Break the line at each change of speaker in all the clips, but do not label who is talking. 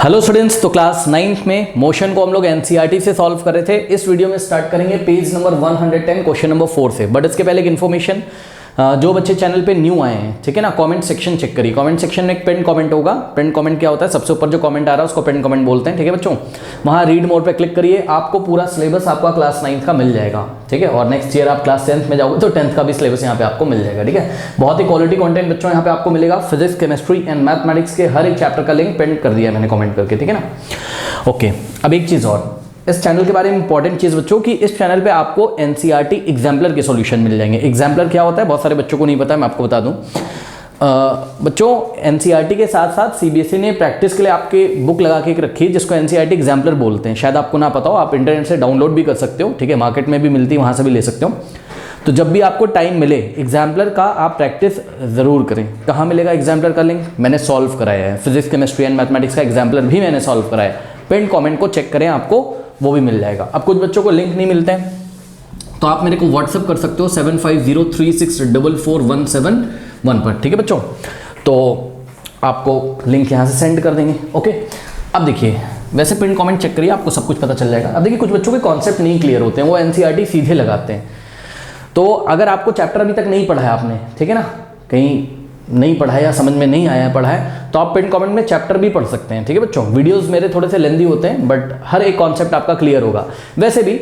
Hello students, तो class 9th में motion को हम लोग एनसीईआरटी से सॉल्व कर रहे थे। इस वीडियो में स्टार्ट करेंगे पेज नंबर 110 क्वेश्चन नंबर 4 से। बट इसके पहले एक इन्फॉर्मेशन, जो बच्चे चैनल पे न्यू आए हैं, ठीक है ना, कमेंट सेक्शन चेक करिए। कमेंट सेक्शन में एक पिन कमेंट होगा। पिन कमेंट क्या होता है? सबसे ऊपर जो कमेंट आ रहा है उसको पिन कमेंट बोलते हैं, ठीक है बच्चों। वहाँ रीड मोड पे क्लिक करिए, आपको पूरा सिलेबस आपका क्लास 9th का मिल जाएगा, ठीक है। और नेक्स्ट ईयर आप क्लास 10th में जाओगे तो 10th का भी सिलेबस यहाँ पे आपको मिल जाएगा, ठीक है। बहुत ही क्वालिटी कंटेंट बच्चों यहाँ पे आपको मिलेगा। फिजिक्स, केमिस्ट्री एंड मैथमेटिक्स के हर एक चैप्टर का लिंक पिन कर दिया है मैंने कमेंट करके, ठीक है ना। ओके, अब एक चीज़ और, इस चैनल के बारे में इंपॉर्टेंट चीज़ बच्चों कि इस चैनल पे आपको एनसीईआरटी एग्जाम्पलर के सॉल्यूशन मिल जाएंगे। एग्जाम्पलर क्या होता है बहुत सारे बच्चों को नहीं पता है, मैं आपको बता दूं। बच्चों, एनसीईआरटी के साथ साथ सीबीएसई ने प्रैक्टिस के लिए आपके बुक लगा के रखी है जिसको एनसीईआरटी एग्जाम्पलर बोलते हैं। शायद आपको ना पता हो, आप इंटरनेट से डाउनलोड भी कर सकते हो, ठीक है। मार्केट में भी मिलती है, वहाँ से भी ले सकते हो। तो जब भी आपको टाइम मिले एग्जाम्पलर का आप प्रैक्टिस ज़रूर करें। कहाँ मिलेगा एग्जाम्पलर का लिंक? मैंने सॉल्व कराया है। फिजिक्स, केमिस्ट्री एंड मैथमेटिक्स का एग्जाम्पलर भी मैंने सॉल्व कराया है। पिन कमेंट को चेक करें, आपको वो भी मिल जाएगा। अब कुछ बच्चों को लिंक नहीं मिलते हैं तो आप मेरे को व्हाट्सअप कर सकते हो 7503641711 पर, ठीक है बच्चों। तो आपको लिंक यहाँ से सेंड कर देंगे, ओके। अब देखिए, वैसे पिन कमेंट चेक करिए, आपको सब कुछ पता चल जाएगा। अब देखिए, कुछ बच्चों के कॉन्सेप्ट नहीं क्लियर होते हैं, वो एनसीईआरटी सीधे लगाते हैं। तो अगर आपको चैप्टर अभी तक नहीं पढ़ा है आपने, ठीक है ना, कहीं नहीं पढ़ा है या समझ में नहीं आया है पढ़ा है, तो आप पिन कमेंट में चैप्टर भी पढ़ सकते हैं, ठीक है बच्चों। वीडियोस मेरे थोड़े से लेंदी होते हैं बट हर एक कॉन्सेप्ट आपका क्लियर होगा। वैसे भी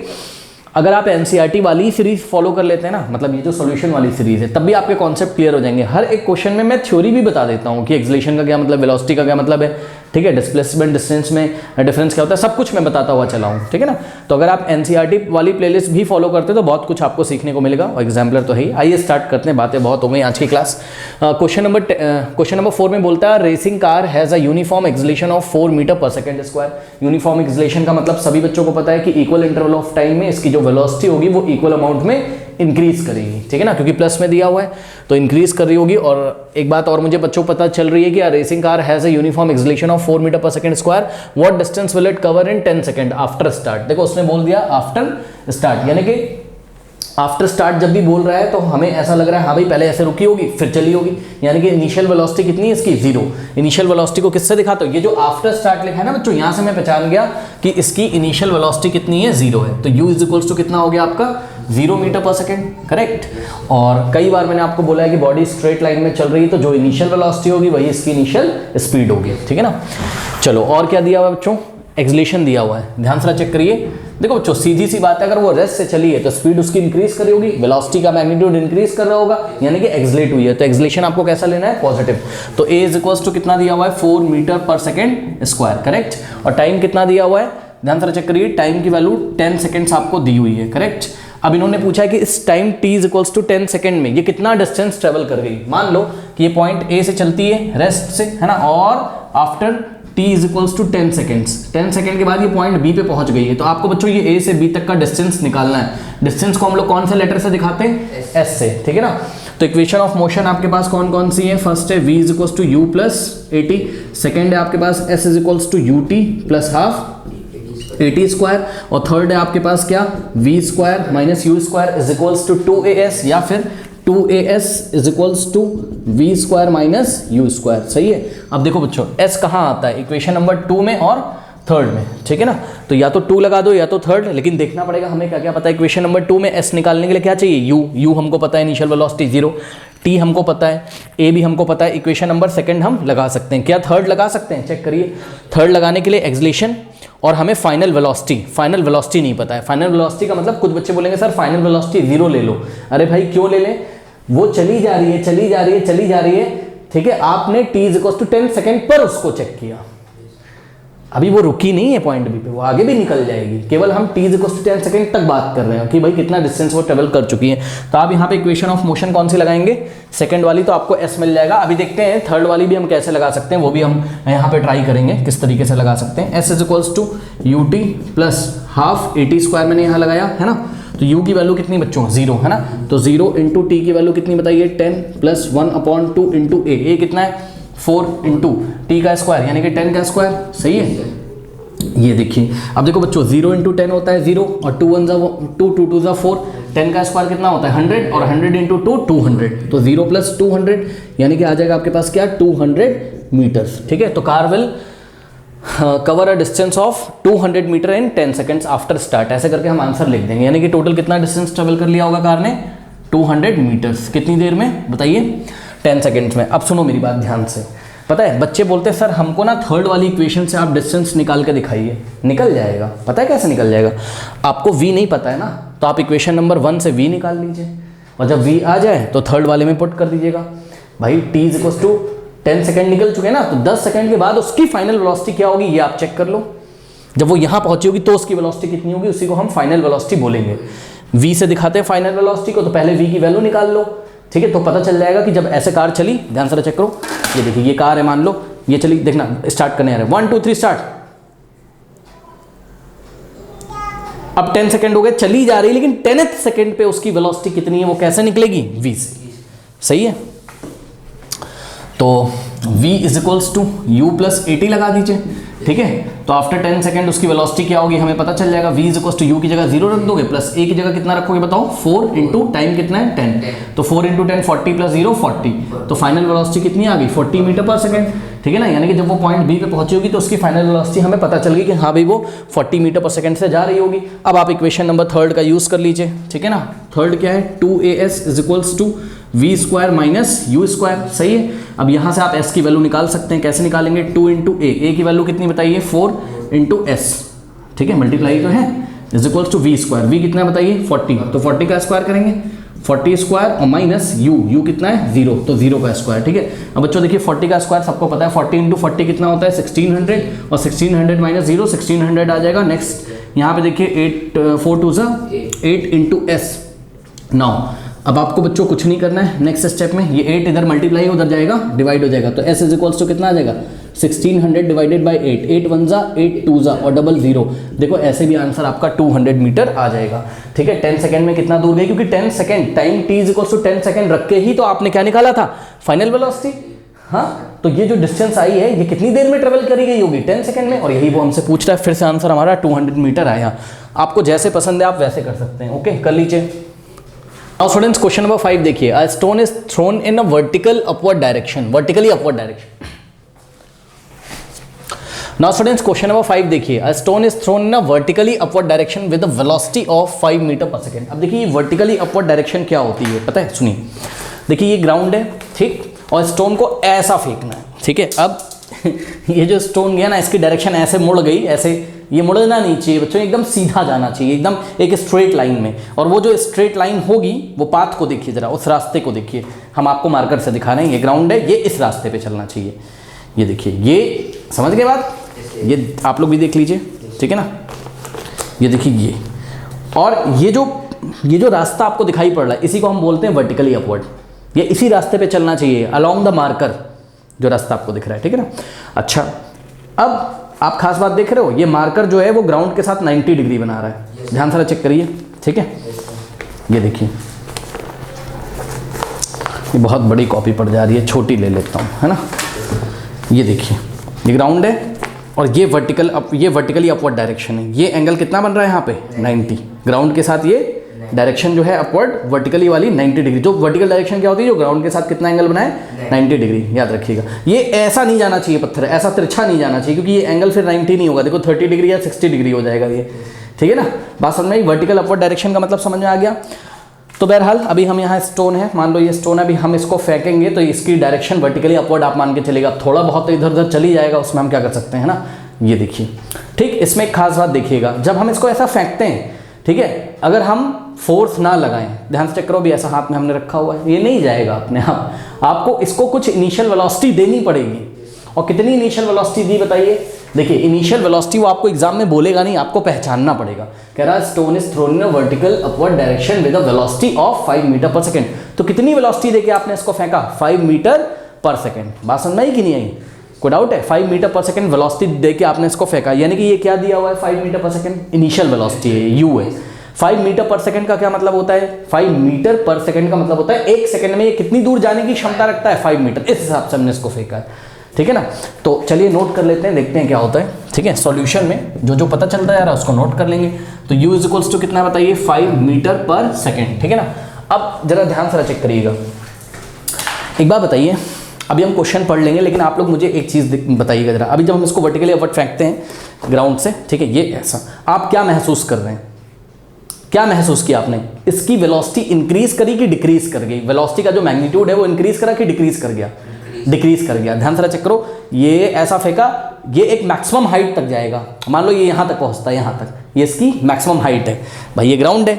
अगर आप एनसीईआरटी वाली सीरीज फॉलो कर लेते हैं ना, मतलब ये जो सॉल्यूशन वाली सीरीज है, तब भी आपके कॉन्सेप्ट क्लियर हो जाएंगे। हर एक क्वेश्चन में मैं थ्योरी भी बता देता हूँ कि एक्सेलरेशन का क्या मतलब, वेलोसिटी का क्या मतलब है, ठीक है, डिस्प्लेसमेंट डिस्टेंस में डिफरेंस क्या होता है, सब कुछ मैं बताता हुआ चला हूँ, ठीक है ना। तो अगर आप एनसीईआरटी वाली प्लेलिस्ट भी फॉलो करते हैं तो बहुत कुछ आपको सीखने को मिलेगा, और एग्जाम्पलर तो है ही। आइए स्टार्ट करते हैं, बातें बहुत हो गई आज की क्लास। क्वेश्चन नंबर 4 में बोलता है racing car has a uniform acceleration of 4 metre per second square. Uniform acceleration का मतलब सभी बच्चों को पता है कि इक्वल इंटरवल ऑफ टाइम में इसकी जो वेलोसिटी होगी वो इक्वल अमाउंट में इंक्रीज करेगी, ठीक है ना, क्योंकि प्लस में दिया हुआ है तो इंक्रीज कर रही होगी। और एक बात और मुझे बच्चों को पता चल रही है कि racing car has a uniform acceleration of 4 metre per second square. What distance will it cover in 10 second after start. देखो उसने बोल दिया आफ्टर स्टार्ट, यानी कि आफ्टर स्टार्ट जब भी बोल रहा है तो हमें ऐसा लग रहा है हाँ भाई पहले ऐसे रुकी होगी फिर चली होगी, यानी कि इनिशियल वेलोसिटी कितनी है इसकी? 0। इनिशियल वेलोसिटी को किससे दिखाता हूँ? ये जो आफ्टर स्टार्ट लिखा है ना बच्चों, यहाँ से मैं पहचान गया कि इसकी इनिशियल वेलोसिटी कितनी है? 0 है। तो u इज इक्वल्स टू कितना हो गया आपका? 0 मीटर पर सेकेंड, करेक्ट। और कई बार मैंने आपको बोला है कि बॉडी स्ट्रेट लाइन में चल रही है तो जो इनिशियल वेलोसिटी होगी वही इसकी इनिशियल स्पीड होगी, ठीक है ना। चलो, और क्या दिया हुआ है बच्चों? एक्सेलरेशन दिया हुआ है, ध्यान से चेक करिए। देखो बच्चों, सीधी सी बात है, अगर वो रेस्ट से चली है तो स्पीड उसकी इंक्रीज कर रही होगी, वेलोसिटी का मैग्नीट्यूड इंक्रीज कर रहा होगा, यानी कि एक्सेलरेट हुई है। तो एक्सेलरेशन आपको कैसा लेना है? पॉजिटिव। तो a इज इक्वल्स टू कितना दिया हुआ है? 4 metre per second square, correct. और टाइम कितना दिया हुआ है? ध्यान से चेक करिए, टाइम की वैल्यू 10 सेकेंड्स आपको दी हुई है, करेक्ट। अब इन्होंने पूछा है कि इस time t is equals to 10 second में ये कितना डिस्टेंस ट्रेवल कर गई। मान लो कि ये पॉइंट a से चलती है रेस्ट से, है ना, और after t is equals to 10 seconds, 10 second के बाद ये पॉइंट b पे पहुंच गई है। तो आपको बच्चों ये a से b तक का डिस्टेंस निकालना है। डिस्टेंस को हम लोग कौन से लेटर से दिखाते हैं? s से, ठीक है ना। तो इक्वेशन ऑफ मोशन आपके पास कौन कौन सी है? फर्स्ट है v is equals to u plus at, second है आपके पास s is equals to ut plus half at square, और थर्ड है आपके पास क्या? v square minus u square is equals to 2as, या फिर 2as is equals to v square minus u square. सही है। अब देखो बच्चों, s कहाँ आता है? इक्वेशन नंबर 2 में और थर्ड में, ठीक है ना। तो या तो 2 लगा दो या तो थर्ड, लेकिन देखना पड़ेगा हमें क्या क्या पता है। इक्वेशन नंबर 2 में s निकालने के लिए क्या चाहिए? u हमको पता है, इनिशियल वेलोसिटी 0, t हमको पता है, a भी हमको पता है। इक्वेशन नंबर सेकंड हम लगा सकते हैं, क्या थर्ड लगा सकते हैं? चेक करिए। थर्ड लगाने के लिए एक्सेलरेशन और हमें फाइनल वेलोसिटी नहीं पता है। फाइनल वेलोसिटी का मतलब कुछ बच्चे बोलेंगे सर फाइनल वेलोसिटी 0 ले लो। अरे भाई क्यों ले लें? वो चली जा रही है, ठीक है। आपने t is equals to 10 second पर उसको चेक किया, अभी वो रुकी नहीं है पॉइंट बी पे, वो आगे भी निकल जाएगी। केवल हम t is equals to 10 second तक बात कर रहे हैं कि भाई कितना डिस्टेंस वो ट्रेवल कर चुकी है। तो आप यहाँ पे इक्वेशन ऑफ मोशन कौन सी लगाएंगे? सेकंड वाली, तो आपको s मिल जाएगा। अभी देखते हैं थर्ड वाली भी हम कैसे लगा सकते हैं, वो भी हम यहाँ पे ट्राई करेंगे किस तरीके से लगा सकते हैं। s is equals to ut plus half at square मैंने यहाँ लगाया है ना। तो u की वैल्यू कितनी बच्चों? 0 है ना। तो 0 इंटू t की वैल्यू कितनी बताइए? 10 प्लस 1/2 इंटू a कितना है? 4 इंटू t का स्क्वायर यानी कि 10 का स्क्वायर। सही है। ये देखिए, अब देखो बच्चों, 0 इंटू 10 होता है 0, और 2 1 जा 2, 2 2 जा 4, 10 का स्क्वायर कितना होता है? 100, और 100 इंटू 2 200, तो 0 प्लस 200 यानी कि आ जाएगा आपके पास क्या? 200 मीटर्स, ठीक है। तो car will cover a distance of 200 metre in 10 seconds after start, ऐसे करके हम आंसर लिख देंगे। यानी कि टोटल कितना डिस्टेंस ट्रेवल कर लिया होगा कार ने, 200 मीटर्स। कितनी देर में बताइए, 10 सेकेंड्स में। अब सुनो मेरी बात ध्यान से, पता है बच्चे बोलते हैं सर हमको ना थर्ड वाली इक्वेशन से आप डिस्टेंस निकाल के दिखाइए। निकल जाएगा, पता है कैसे निकल जाएगा? आपको v नहीं पता है ना, तो आप इक्वेशन नंबर 1 से v निकाल लीजिए, और जब v आ जाए तो थर्ड वाले में पुट कर दीजिएगा। भाई t इक्वल्स टू 10 सेकेंड निकल चुके हैं ना, तो 10 सेकेंड के बाद उसकी फाइनल वेलोसिटी क्या होगी ये आप चेक कर लो। जब वो यहाँ पहुंची होगी तो उसकी वेलोसिटी कितनी होगी, उसी को हम फाइनल वेलोसिटी बोलेंगे। v से दिखाते हैं फाइनल वेलोसिटी को, तो पहले v की वैल्यू निकाल लो, ठीक है। तो पता चल जाएगा कि जब ऐसे कार चली, ध्यान से चेक करो, ये देखिए ये कार है, मान लो ये चली, देखना स्टार्ट करने आ रहे हैं, 1 2 3 स्टार्ट। अब 10 सेकेंड हो गए, चली जा रही है, लेकिन 10th सेकेंड पे उसकी वेलोसिटी कितनी है, वो कैसे निकलेगी, v से। सही है, तो v is equals to u plus 80 लगा दीजिए, ठीक है। तो आफ्टर 10 सेकेंड उसकी वेलोसिटी क्या होगी हमें पता चल जाएगा। v is equals to u की जगह 0 रख दोगे, प्लस a की जगह कितना रखोगे बताओ, 4 इंटू टाइम कितना है 10, तो 4 इंटू 10 40 प्लस 0 40, तो फाइनल वेलोसिटी कितनी आ गई 40 मीटर पर सेकेंड, ठीक है ना। यानी कि जब वो पॉइंट बी पे पहुंची होगी तो उसकी फाइनल वेलोसिटी हमें पता चल गई कि हाँ भाई वो 40 मीटर पर सेकेंड से जा रही होगी। अब आप इक्वेशन नंबर थर्ड का यूज कर लीजिए, ठीक है ना। थर्ड क्या है, 2as is equals to v square minus u square, सही है। अब यहाँ से आप s की वैल्यू निकाल सकते हैं, कैसे निकालेंगे, 2 इंटू a की वैल्यू कितनी बताइए 4 इंटू s, ठीक है, मल्टीप्लाई तो है, is equals to v square, v कितना बताइए 40, तो 40 का स्क्वायर करेंगे, 40 स्क्वायर और माइनस u कितना है 0, तो 0 का स्क्वायर, ठीक है। अब बच्चों देखिए 40 का स्क्वायर सबको पता है, 40 इंटू 40 कितना होता है 1600, और 1600 माइनस 0 1600 आ जाएगा। नेक्स्ट यहाँ पे देखिए 8 4 2 8 इंटू s। नाउ अब आपको बच्चों कुछ नहीं करना है, नेक्स्ट स्टेप में ये 8 इधर मल्टीप्लाई उधर जाएगा, डिवाइड हो जाएगा, तो s इज इक्वल्स टू कितना आ जाएगा 1600 डिवाइडेड बाई 8, 8 1 जा 8 2 जा और डबल 0, देखो ऐसे भी आंसर आपका 200 मीटर आ जाएगा, ठीक है। 10 सेकंड में कितना दूर गई, क्योंकि 10 second time t is equals to 10 second रख के ही तो आपने क्या निकाला था, फाइनल वेलोसिटी। हाँ, तो ये जो डिस्टेंस आई है ये कितनी देर में ट्रेवल करी गई होगी 10 सेकंड में, और यही वो हमसे पूछ रहा है। फिर से आंसर हमारा 200 मीटर आया। आपको जैसे पसंद है आप वैसे कर सकते हैं, ओके कर लीजिए। Now students क्वेश्चन नंबर 5 देखिए, a stone is thrown in a vertical upward direction, vertically upward direction. Now students question number 5 देखिए, a stone is thrown in a vertically upward direction with a velocity of 5 metre per second. अब देखिए ये vertically upward direction क्या होती है पता है, सुनिए। देखिए ये ग्राउंड है, ठीक, और स्टोन को ऐसा फेंकना है, ठीक है। अब ये जो स्टोन गया ना इसकी डायरेक्शन ऐसे मुड़ गई, ऐसे ये मुड़ना नहीं चाहिए बच्चों, एकदम सीधा जाना चाहिए, एकदम एक स्ट्रेट लाइन में। और वो जो स्ट्रेट लाइन होगी वो पाथ को देखिए जरा, उस रास्ते को देखिए, हम आपको मार्कर से दिखा रहे हैं, ये ग्राउंड है, ये इस रास्ते पे चलना चाहिए। ये देखिए, ये समझ गए बात, ये आप लोग भी देख लीजिए, ठीक है ना। ये देखिए ये, और ये जो रास्ता आपको दिखाई पड़ रहा है इसी को हम बोलते हैं वर्टिकली अपवर्ड। ये इसी रास्ते पे चलना चाहिए, अलोंग द मार्कर, जो रास्ता आपको दिख रहा है, ठीक है ना। अच्छा, अब आप खास बात देख रहे हो, ये मार्कर जो है वो ग्राउंड के साथ 90 डिग्री बना रहा है, ध्यान से चेक करिए, ठीक है। ये देखिए, ये बहुत बड़ी कॉपी पड़ जा रही है, छोटी ले लेता हूँ, है ना। ये देखिए, ये ग्राउंड है और ये वर्टिकली अपवर्ड डायरेक्शन है। ये एंगल कितना बन रहा है यहाँ पे 90, ग्राउंड के साथ ये डायरेक्शन जो है अपवर्ड वर्टिकली वाली 90 डिग्री। जो वर्टिकल डायरेक्शन क्या होती है, जो ग्राउंड के साथ कितना एंगल बनाए 90 डिग्री, याद रखिएगा। ये ऐसा नहीं जाना चाहिए पत्थर, ऐसा तिरछा नहीं जाना चाहिए, क्योंकि ये एंगल फिर 90 नहीं होगा, देखो 30 डिग्री या 60 डिग्री हो जाएगा ये, ठीक है ना। बात समझ में आई, वर्टिकल अपवर्ड डायरेक्शन का मतलब समझ में आ गया। तो बहरहाल अभी हम यहाँ स्टोन है, मान लो ये स्टोन है, अभी हम इसको फेंकेंगे तो इसकी डायरेक्शन वर्टिकली अपवर्ड आप मान के चलेगा, थोड़ा बहुत इधर उधर चली जाएगा, उसमें हम क्या कर सकते हैं ना। ये देखिए, ठीक, इसमें एक खास बात देखिएगा, जब हम इसको ऐसा फेंकते हैं, ठीक है, अगर हम फोर्स ना लगाएं, ध्यान से चेक करो, भी ऐसा हाथ में हमने रखा हुआ है, ये नहीं जाएगा अपने आप, आपको इसको कुछ इनिशियल वेलोसिटी देनी पड़ेगी। और कितनी इनिशियल वेलोसिटी दी बताइए, देखिए इनिशियल वेलोसिटी वो आपको एग्जाम में बोलेगा नहीं, आपको पहचानना पड़ेगा। कह रहा है stone is thrown in a vertical upward direction with a velocity of 5 metre per second. तो कितनी वेलोसिटी देके आपने इसको फेंका, 5 मीटर पर सेकेंड। बात समझ में आई कि नहीं आई, कोई डाउट है? 5 मीटर पर सेकेंड वेलोसिटी देके आपने इसको फेंका, यानी कि ये क्या दिया हुआ है 5 metre per second, initial velocity है, यू है। 5 मीटर पर सेकंड का क्या मतलब होता है, 5 मीटर पर सेकंड का मतलब होता है 1 सेकंड में ये कितनी दूर जाने की क्षमता रखता है 5 मीटर, इस हिसाब से हमने इसको फेंका है, ठीक है ना। तो चलिए नोट कर लेते हैं, देखते हैं क्या होता है, ठीक है। सॉल्यूशन में जो जो पता चलता है यार उसको नोट कर लेंगे। तो u इज इक्वल्स टू कितना बताइए 5 मीटर पर सेकेंड, ठीक है ना। अब जरा ध्यान से चेक करिएगा, एक बात बताइए, अभी हम क्वेश्चन पढ़ लेंगे, लेकिन आप लोग मुझे एक चीज़ बताइएगा जरा। अभी जब हम इसको वर्टिकली अपवर्ड फेंकते हैं ग्राउंड से, ठीक है, ये ऐसा, आप क्या महसूस कर रहे हैं? क्या महसूस किया आपने? इसकी वेलोसिटी इंक्रीज करी कि डिक्रीज कर गई? वेलोसिटी का जो मैग्नीट्यूड है वो इंक्रीज करा कि डिक्रीज कर गया? डिक्रीज कर गया। ध्यान से चेक करो, ये ऐसा फेंका, ये एक मैक्सिमम हाइट तक जाएगा, मान लो ये यहाँ तक पहुँचता है, यहाँ तक, ये इसकी मैक्सिमम हाइट है भाई, ये ग्राउंड है,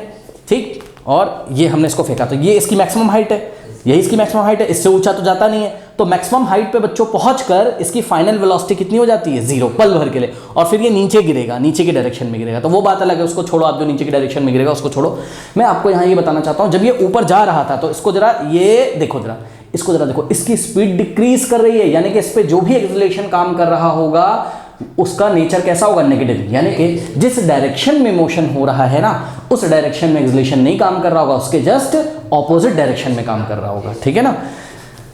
ठीक, और ये हमने इसको फेंका तो ये इसकी मैक्सिमम हाइट है, यही इसकी मैक्सिमम हाइट है, इससे ऊंचा तो जाता नहीं है। तो मैक्सिमम हाइट पे बच्चों पहुंचकर इसकी फाइनल वेलोसिटी कितनी हो जाती है? 0, पल भर के लिए, और फिर ये नीचे गिरेगा, नीचे की डायरेक्शन में गिरेगा। तो वो बात अलग है, उसको छोड़ो, आप जो नीचे की डायरेक्शन में गिरेगा उसको छोड़ो। मैं आपको यहाँ ये बताना चाहता हूँ, जब ये ऊपर जा रहा था तो इसको जरा ये देखो, जरा इसको जरा देखो, इसकी स्पीड डिक्रीज कर रही है, यानी कि इस पर जो भी एक्सेलरेशन काम कर रहा होगा उसका नेचर कैसा होगा? नेगेटिव। यानी कि जिस डायरेक्शन में मोशन हो रहा है ना, उस डायरेक्शन में एक्सेलरेशन नहीं काम कर रहा होगा, उसके जस्ट ऑपोजिट डायरेक्शन में काम कर रहा होगा, ठीक है ना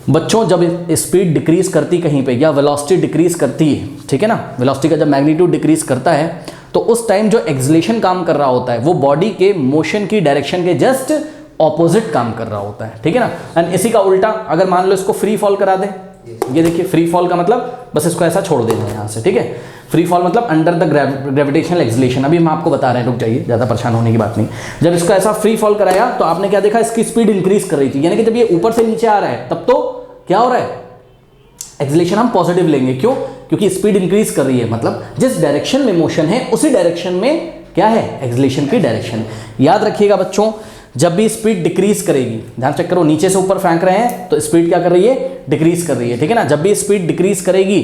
बच्चों। जब स्पीड डिक्रीज करती कहीं पे या वेलोसिटी डिक्रीज करती है, ठीक है ना, वेलोसिटी का जब मैग्नीट्यूड डिक्रीज करता है तो उस टाइम जो एक्सेलरेशन काम कर रहा होता है वो बॉडी के मोशन की डायरेक्शन के जस्ट ऑपोजिट काम कर रहा होता है, ठीक है ना। एंड इसी का उल्टा, अगर मान लो इसको फ्री फॉल करा दे, ये देखिए फ्री फॉल का मतलब बस इसको ऐसा छोड़ देना है यहाँ से, ठीक है। फ्री फॉल मतलब अंडर द ग्रेविटेशनल एक्सेलरेशन। अभी हम आपको बता रहे हैं, रुक जाइए, ज़्यादा परेशान होने की बात नहीं। जब इसको ऐसा फ्री फॉल कराया तो आपने क्या देखा? इसकी स्पीड इंक्रीज कर रही थी, यानी कि जब ये ऊपर से नीचे आ रहा है तब तो क्या हो रहा है? एक्सेलरेशन हम पॉजिटिव लेंगे। क्यों? क्योंकि स्पीड इंक्रीज कर रही है, मतलब जिस डायरेक्शन में मोशन है उसी डायरेक्शन में क्या है? एक्सेलरेशन की डायरेक्शन। याद रखिएगा बच्चों, जब भी स्पीड डिक्रीज करेगी, ध्यान चेक करो, नीचे से ऊपर फेंक रहे हैं तो स्पीड क्या कर रही है? डिक्रीज कर रही है, ठीक है ना। जब भी स्पीड डिक्रीज करेगी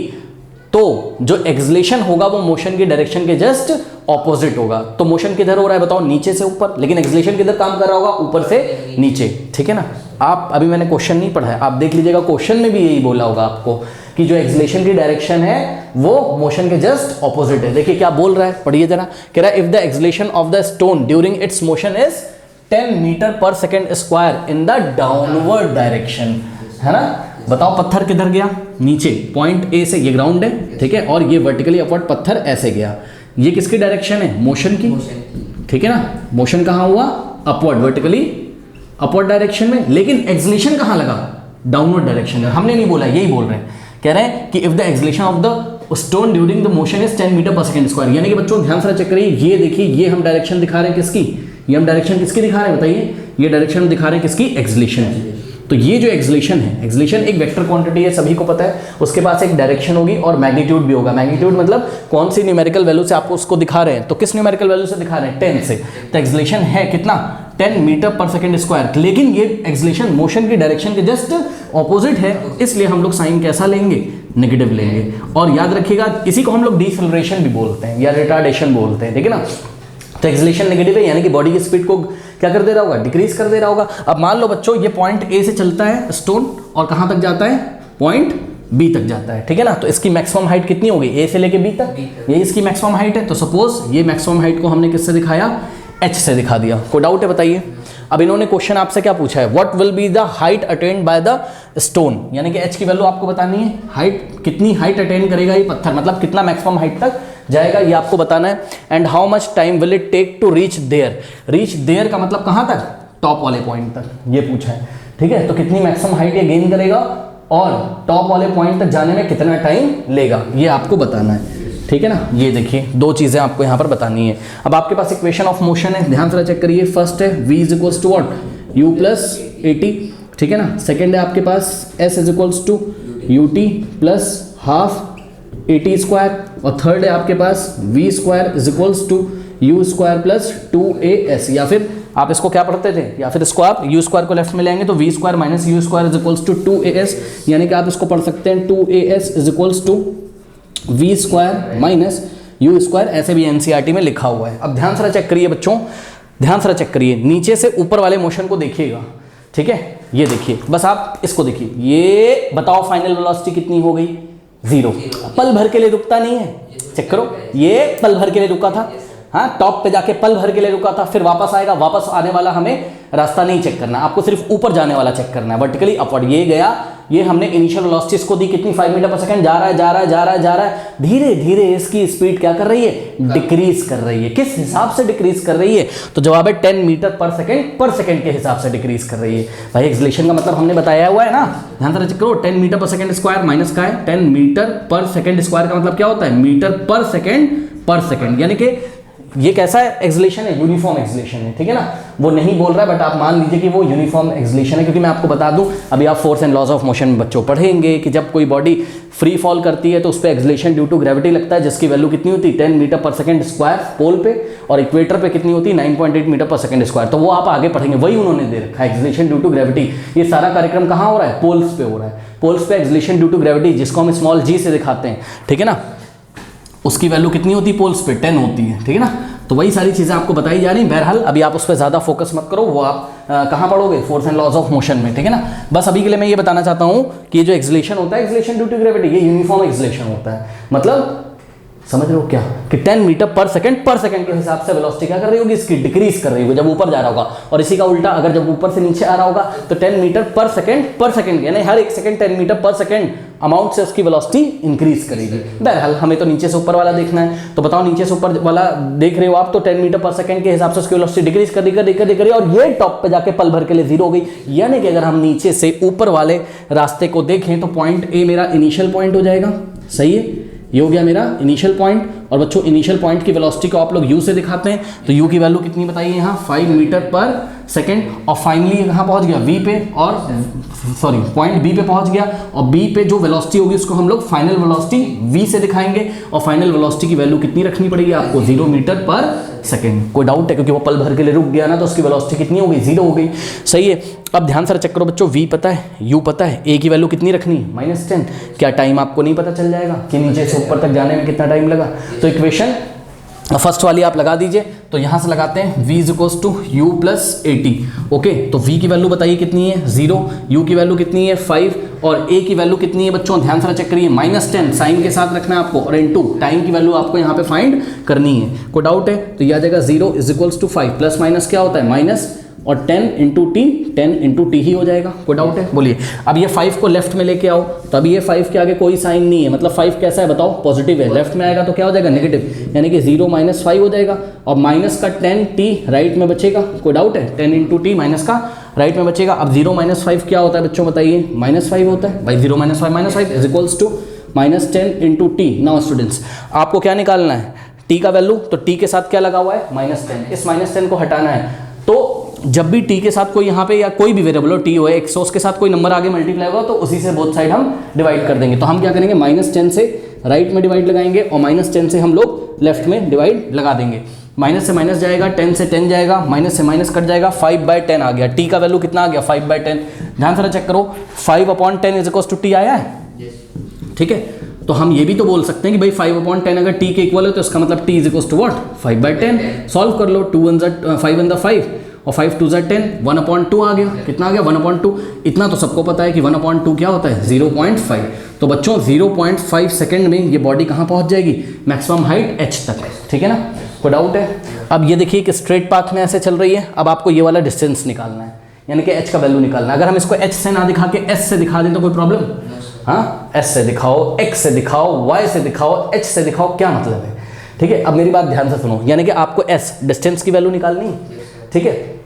तो जो एक्सेलरेशन होगा वो मोशन के डायरेक्शन के जस्ट ऑपोजिट होगा। तो मोशन किधर हो रहा है बताओ? नीचे से ऊपर, लेकिन एक्सेलरेशन किधर काम कर रहा होगा? ऊपर से नीचे, ठीक है ना। आप अभी मैंने क्वेश्चन नहीं पढ़ा है, आप देख लीजिएगा, क्वेश्चन में भी यही बोला होगा आपको कि जो एक्सेलरेशन की डायरेक्शन है वो मोशन के जस्ट ऑपोजिट है। देखिए क्या बोल रहा है, पढ़िए जरा। कह रहा है if the acceleration of the stone during its motion is 10 metre per second square in the downward direction, है ना। बताओ पत्थर किधर गया? नीचे, पॉइंट ए से, ये ग्राउंड है, ठीक है, और ये वर्टिकली अपवर्ड पत्थर ऐसे गया। ये किसकी डायरेक्शन है? मोशन की, ठीक है ना। मोशन कहाँ हुआ? अपवर्ड, वर्टिकली अपवर्ड डायरेक्शन में, लेकिन एक्सेलरेशन कहाँ लगा? डाउनवर्ड डायरेक्शन में। हमने नहीं बोला, यही बोल रहे हैं। कह रहे हैं कि if the acceleration of the stone during the motion is 10 metre per second square, यानी कि बच्चों ध्यान से चेक करिए, ये देखिए, ये हम डायरेक्शन दिखा रहे हैं किसकी? ये हम डायरेक्शन किसकी दिखा रहे हैं बताइए? ये डायरेक्शन दिखा रहे हैं किसकी? एक्सेलरेशन की। तो ये जो एक्सेलरेशन है, एक्सेलरेशन एक वेक्टर क्वांटिटी है, सभी को पता है। उसके पास एक डायरेक्शन होगी और मैग्नीट्यूड भी होगा। मैग्नीट्यूड मतलब कौन सी न्यूमेरिकल वैल्यू से आपको उसको दिखा रहे हैं, तो किस न्यूमेरिकल वैल्यू से दिखा रहे हैं? 10 से। तो एक्सेलरेशन है कितना? 10 मीटर पर सेकेंड स्क्वायर, लेकिन ये एक्सेलरेशन मोशन की डायरेक्शन के जस्ट ऑपोजिट है, इसलिए हम लोग साइन कैसा लेंगे? नेगेटिव लेंगे। और याद रखिएगा, इसी को हम लोग डिसेलरेशन भी बोलते हैं या रिटार्डेशन बोलते हैं, ठीक है ना। तो एक्सेलरेशन नेगेटिव है, यानी कि बॉडी की स्पीड को क्या कर दे रहा होगा? डिक्रीज कर दे रहा होगा। अब मान लो बच्चों, ये पॉइंट ए से चलता है स्टोन और कहां तक जाता है? पॉइंट बी तक जाता है, ठीक है ना। तो इसकी मैक्सिमम हाइट कितनी होगी? ए से लेके बी तक, ये इसकी मैक्सिमम हाइट है। तो सपोज ये मैक्सिमम हाइट को हमने किससे दिखाया? एच से दिखा दिया। कोई डाउट है बताइए? अब इन्होंने क्वेश्चन आपसे क्या पूछा है? What will be the height attend by the stone, यानी कि एच की वैल्यू आपको बतानी है। हाइट, कितनी हाइट अटेन करेगा ये पत्थर, मतलब कितना मैक्सिमम हाइट तक जाएगा, ये आपको बताना है। And how much time will it take to reach there. Reach there का मतलब कहां तक? टॉप वाले पॉइंट तक, ये पूछा है, ठीक है। तो कितनी मैक्सिमम हाइट ये गेन करेगा और टॉप वाले पॉइंट तक जाने में कितना टाइम लेगा, ये आपको बताना है, ठीक है ना। ये देखिए, दो चीजें आपको यहां पर बतानी है। अब आपके पास इक्वेशन ऑफ मोशन है, ध्यान से चेक करिए। फर्स्ट है v is equals to what? u plus at, ठीक है ना। सेकेंड है आपके पास s is equals to ut plus half at square, और थर्ड है आपके पास v square is equals to u square plus 2as, या फिर आप इसको क्या पढ़ते थे, या फिर इसको आप u स्क्वायर को लेफ्ट में लेंगे तो v square minus u square is equals to 2as, यानी कि आप इसको पढ़ सकते हैं 2as is equals to v square minus u square, ऐसे भी एनसीईआरटी में लिखा हुआ है। अब ध्यान से चेक करिए बच्चों, ध्यान से चेक करिए, नीचे से ऊपर वाले मोशन को देखिएगा, ठीक है। ये देखिए, बस आप इसको देखिए, ये बताओ फाइनल वेलोसिटी कितनी हो गई? 0। पल भर के लिए रुकता नहीं है, चेक करो, ये पल भर के लिए रुका था, हाँ, टॉप पे जाके पल भर के लिए रुका था, फिर वापस आएगा, वापस आने वाला हमें रास्ता नहीं चेक करना, आपको सिर्फ ऊपर जाने वाला चेक करना है, वर्टिकली अपवर्ड। ये गया, ये हमने इनिशियल वेलोसिटी इसको दी कितनी, 5 मीटर पर सेकंड, जा रहा है जा रहा है जा रहा है जा रहा है, धीरे धीरे इसकी स्पीड क्या कर रही है, डिक्रीज कर रही है। किस हिसाब से डिक्रीज कर रही है, तो जवाब है 10 मीटर पर सेकंड के हिसाब से डिक्रीज कर रही है। भाई एक्सेलरेशन का मतलब हमने बताया हुआ है ना, ध्यान से चेक करो, 10 metre per second square minus का है 10 मीटर पर सेकंड स्क्वायर का मतलब क्या होता है, मीटर पर सेकंड, यानी कि ये कैसा है, एक्सेलरेशन है, यूनिफॉर्म एक्सेलरेशन है, ठीक है ना। वो नहीं बोल रहा है बट आप मान लीजिए कि वो यूनिफॉर्म एक्सेलरेशन है, क्योंकि मैं आपको बता दूं, अभी आप force and laws of motion में बच्चों पढ़ेंगे कि जब कोई बॉडी फ्री फॉल करती है तो उस पर एक्सेलरेशन ड्यू टू ग्रेविटी लगता है, जिसकी वैल्यू कितनी होती है 10 मीटर पर सेकंड स्क्वायर पोल पे, और इक्वेटर पे कितनी होती है 9.8 मीटर पर सेकंड स्क्वायर। तो वो आप आगे पढ़ेंगे, वही उन्होंने दे रखा है, एक्सेलरेशन ड्यू टू ग्रेविटी। ये सारा कार्यक्रम कहाँ हो रहा है, पोल्स पे हो रहा है, पोल्स पे एक्सेलरेशन ड्यू टू ग्रेविटी, जिसको हम स्मॉल जी से दिखाते हैं, ठीक है ना, उसकी वैल्यू कितनी होती है पोल्स पे, 10 होती है, ठीक है ना। तो वही सारी चीज़ें आपको बताई जा रही हैं। बहरहाल अभी आप उस पर ज़्यादा फोकस मत करो, वो आप कहाँ पढ़ोगे, force and laws of motion में, ठीक है ना। बस अभी के लिए मैं ये बताना चाहता हूँ कि ये जो एक्सेलरेशन होता है, एक्सेलरेशन ड्यू टू ग्रेविटी, ये यूनिफॉर्म एक्सेलरेशन होता है। मतलब समझ रहे हो क्या, कि 10 मीटर पर सेकंड के हिसाब से वेलोसिटी क्या कर रही होगी, इसकी डिक्रीज कर रही होगी जब ऊपर जा रहा होगा, और इसी का उल्टा अगर जब ऊपर से नीचे आ रहा होगा तो 10 मीटर पर सेकंड यानी हर एक second 10 metre per second amount से उसकी वेलोसिटी इंक्रीज करेगी। बहरहाल हमें तो नीचे से ऊपर वाला देखना है, तो बताओ नीचे से ऊपर वाला देख रहे हो आप, तो 10 मीटर पर सेकंड के हिसाब से उसकी वेलोसिटी डिक्रीज कर रही, और ये टॉप पे जाके पल भर के लिए 0 हो गई। यानी कि अगर हम नीचे से ऊपर वाले रास्ते को देखें तो पॉइंट ए मेरा इनिशियल पॉइंट हो जाएगा, सही है, ये हो गया मेरा इनिशियल पॉइंट। और बच्चों इनिशियल पॉइंट की वेलोसिटी को आप लोग यू से दिखाते हैं, तो यू की वैल्यू कितनी बताइए यहाँ 5 मीटर पर सेकंड, और फाइनली कहाँ पहुँच गया, वी पे, और सॉरी पॉइंट बी पे पहुँच गया, और बी पे जो वेलोसिटी होगी उसको हम लोग फाइनल वेलोसिटी वी से दिखाएंगे, और फाइनल वेलोसिटी की वैल्यू कितनी रखनी पड़ेगी आपको, 0 मीटर पर सेकंड। कोई डाउट है, क्योंकि वो पल भर के लिए रुक गया ना, तो उसकी वेलोसिटी कितनी हो गई, 0 हो गई, सही है। अब ध्यान से चेक करो बच्चों, v पता है, u पता है, a की वैल्यू कितनी रखनी, -10। क्या टाइम आपको नहीं पता चल जाएगा कि नीचे से ऊपर तक जाने में कितना टाइम लगा, तो इक्वेशन फर्स्ट वाली आप लगा दीजिए। तो यहाँ से लगाते हैं v equals to u plus 80, okay. तो v की वैल्यू बताइए कितनी है 0, u की वैल्यू कितनी है 5, और a की वैल्यू कितनी है बच्चों, ध्यान से चेक करिए, -10 साइन के साथ रखना है आपको, और इनटू टाइम की वैल्यू आपको यहाँ पे फाइंड करनी है। कोई डाउट है तो यह आ जाएगा 0 इक्वल्स टू 5, प्लस माइनस क्या होता है माइनस, और 10 इंटू टी ही हो जाएगा। कोई डाउट है, बोलिए। अब ये 5 को लेफ्ट में लेके आओ, तो अभी ये 5 के आगे कोई साइन नहीं है, मतलब 5 कैसा है बताओ, पॉजिटिव है, लेफ्ट में आएगा तो क्या हो जाएगा नेगेटिव, यानी कि 0 - 5 हो जाएगा, और माइनस का 10 टी राइट में बचेगा। कोई डाउट है, 10 इंटू टी माइनस का राइट में बचेगा। अब 0 - 5 क्या होता है बच्चों बताइए, -5 होता है भाई, 0 - 5 is equals to -10 into t. Now students आपको क्या निकालना है, टी का वैल्यू, तो टी के साथ क्या लगा हुआ है -10, इस -10 को हटाना है। तो जब भी टी के साथ कोई यहाँ पे या कोई भी वेरिएबल हो, टी हो एक्स हो, उसके साथ कोई नंबर आगे मल्टीप्लाई होगा तो उसी से बोथ साइड हम डिवाइड कर देंगे। तो हम क्या करेंगे, -10 से राइट में डिवाइड लगाएंगे, और -10 से हम लोग लेफ्ट में डिवाइड लगा देंगे। माइनस से माइनस जाएगा, 10 से 10 जाएगा, माइनस से माइनस कट जाएगा, 5/10 आ गया। टी का वैल्यू कितना आ गया 5/10। ध्यान से चेक करो, 5/10 इज इक्वल्स टू टी आया है, ठीक है। तो हम ये भी तो बोल सकते हैं कि भाई 5/10 अगर टी के इक्वल है तो इसका मतलब t is equals to what 5/10। Solve कर लो, 2 1 5 1 5 और 5 2 10, 1/2 आ गया। कितना आ गया 1/2। इतना तो सबको पता है कि 1/2 क्या होता है 0.5। तो बच्चों 0.5 सेकंड में ये बॉडी कहाँ पहुँच जाएगी, मैक्सिमम हाइट h तक, ठीक है ना। कोई डाउट है। अब ये देखिए कि स्ट्रेट पाथ में ऐसे चल रही है, अब आपको ये वाला डिस्टेंस निकालना है, यानी कि h का वैल्यू निकालना है। अगर हम इसको h से ना दिखा के s से दिखा दें तो कोई प्रॉब्लम, हाँ, s से दिखाओ, x से दिखाओ, y से दिखाओ, h से दिखाओ, क्या मतलब है, ठीक है। अब मेरी बात ध्यान से सुनो, यानी कि आपको s डिस्टेंस की वैल्यू निकालनी है, ठीक है।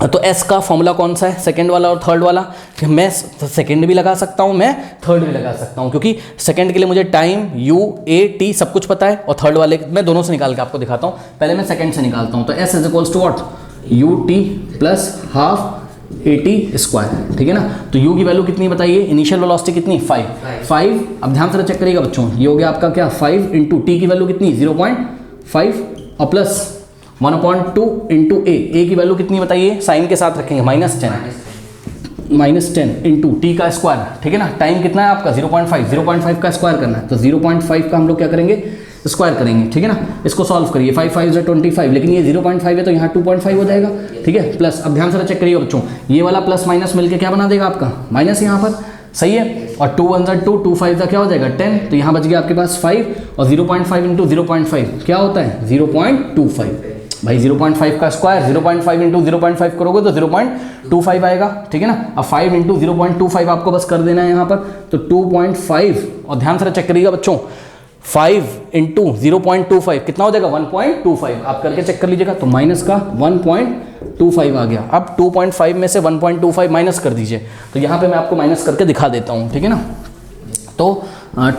तो s का फॉर्मूला कौन सा है, सेकंड वाला और थर्ड वाला। मैं सेकंड भी लगा सकता हूँ, मैं थर्ड भी लगा सकता हूँ, क्योंकि सेकंड के लिए मुझे टाइम u a t सब कुछ पता है, और थर्ड वाले मैं दोनों से निकाल के आपको दिखाता हूँ। पहले मैं सेकंड से निकालता हूँ। तो s is equals to what ut plus half AT square, ठीक है ना। तो u की वैल्यू कितनी बताइए, इनिशियल वेलोसिटी कितनी 5। अब ध्यान से चेक करिएगा बच्चों, ये हो गया आपका क्या 5 इंटू टी की वैल्यू कितनी 0.5 और प्लस 1/2 इंटू a की वैल्यू कितनी बताइए, साइन के साथ रखेंगे -10 इंटू टी का स्क्वायर, ठीक है ना। टाइम कितना है आपका 0.5 का स्क्वायर करना है, तो 0.5 का हम लोग क्या करेंगे स्क्वायर करेंगे, ठीक है ना। इसको सॉल्व करिए, 5 5 = 25, लेकिन ये 0.5 है तो यहाँ 2.5 हो जाएगा, ठीक है। प्लस अब ध्यान से चेक करिए बच्चों, ये वाला प्लस माइनस मिलके क्या बना देगा आपका माइनस यहाँ पर, सही है। और 2 1 2, 2 5 का क्या हो जाएगा 10, तो यहाँ बच गया आपके पास 5 और 0.5 इंटू 0.5 क्या होता है 0.25। भाई 0.5 का स्क्वायर 0.5 इंटू 0.5 करोगे तो 0.25 आएगा, ठीक है ना। अब 5 इंटू 0.25 आपको बस कर देना है यहाँ पर, तो 2.5 और ध्यान से चेक करिएगा बच्चों, 5 इंटू 0.25 कितना हो जाएगा 1.25, आप करके चेक कर लीजिएगा। तो माइनस का 1.25 आ गया। अब 2.5 में से 1.25 माइनस कर दीजिए, तो यहाँ पे मैं आपको माइनस करके दिखा देता हूँ, ठीक है ना। तो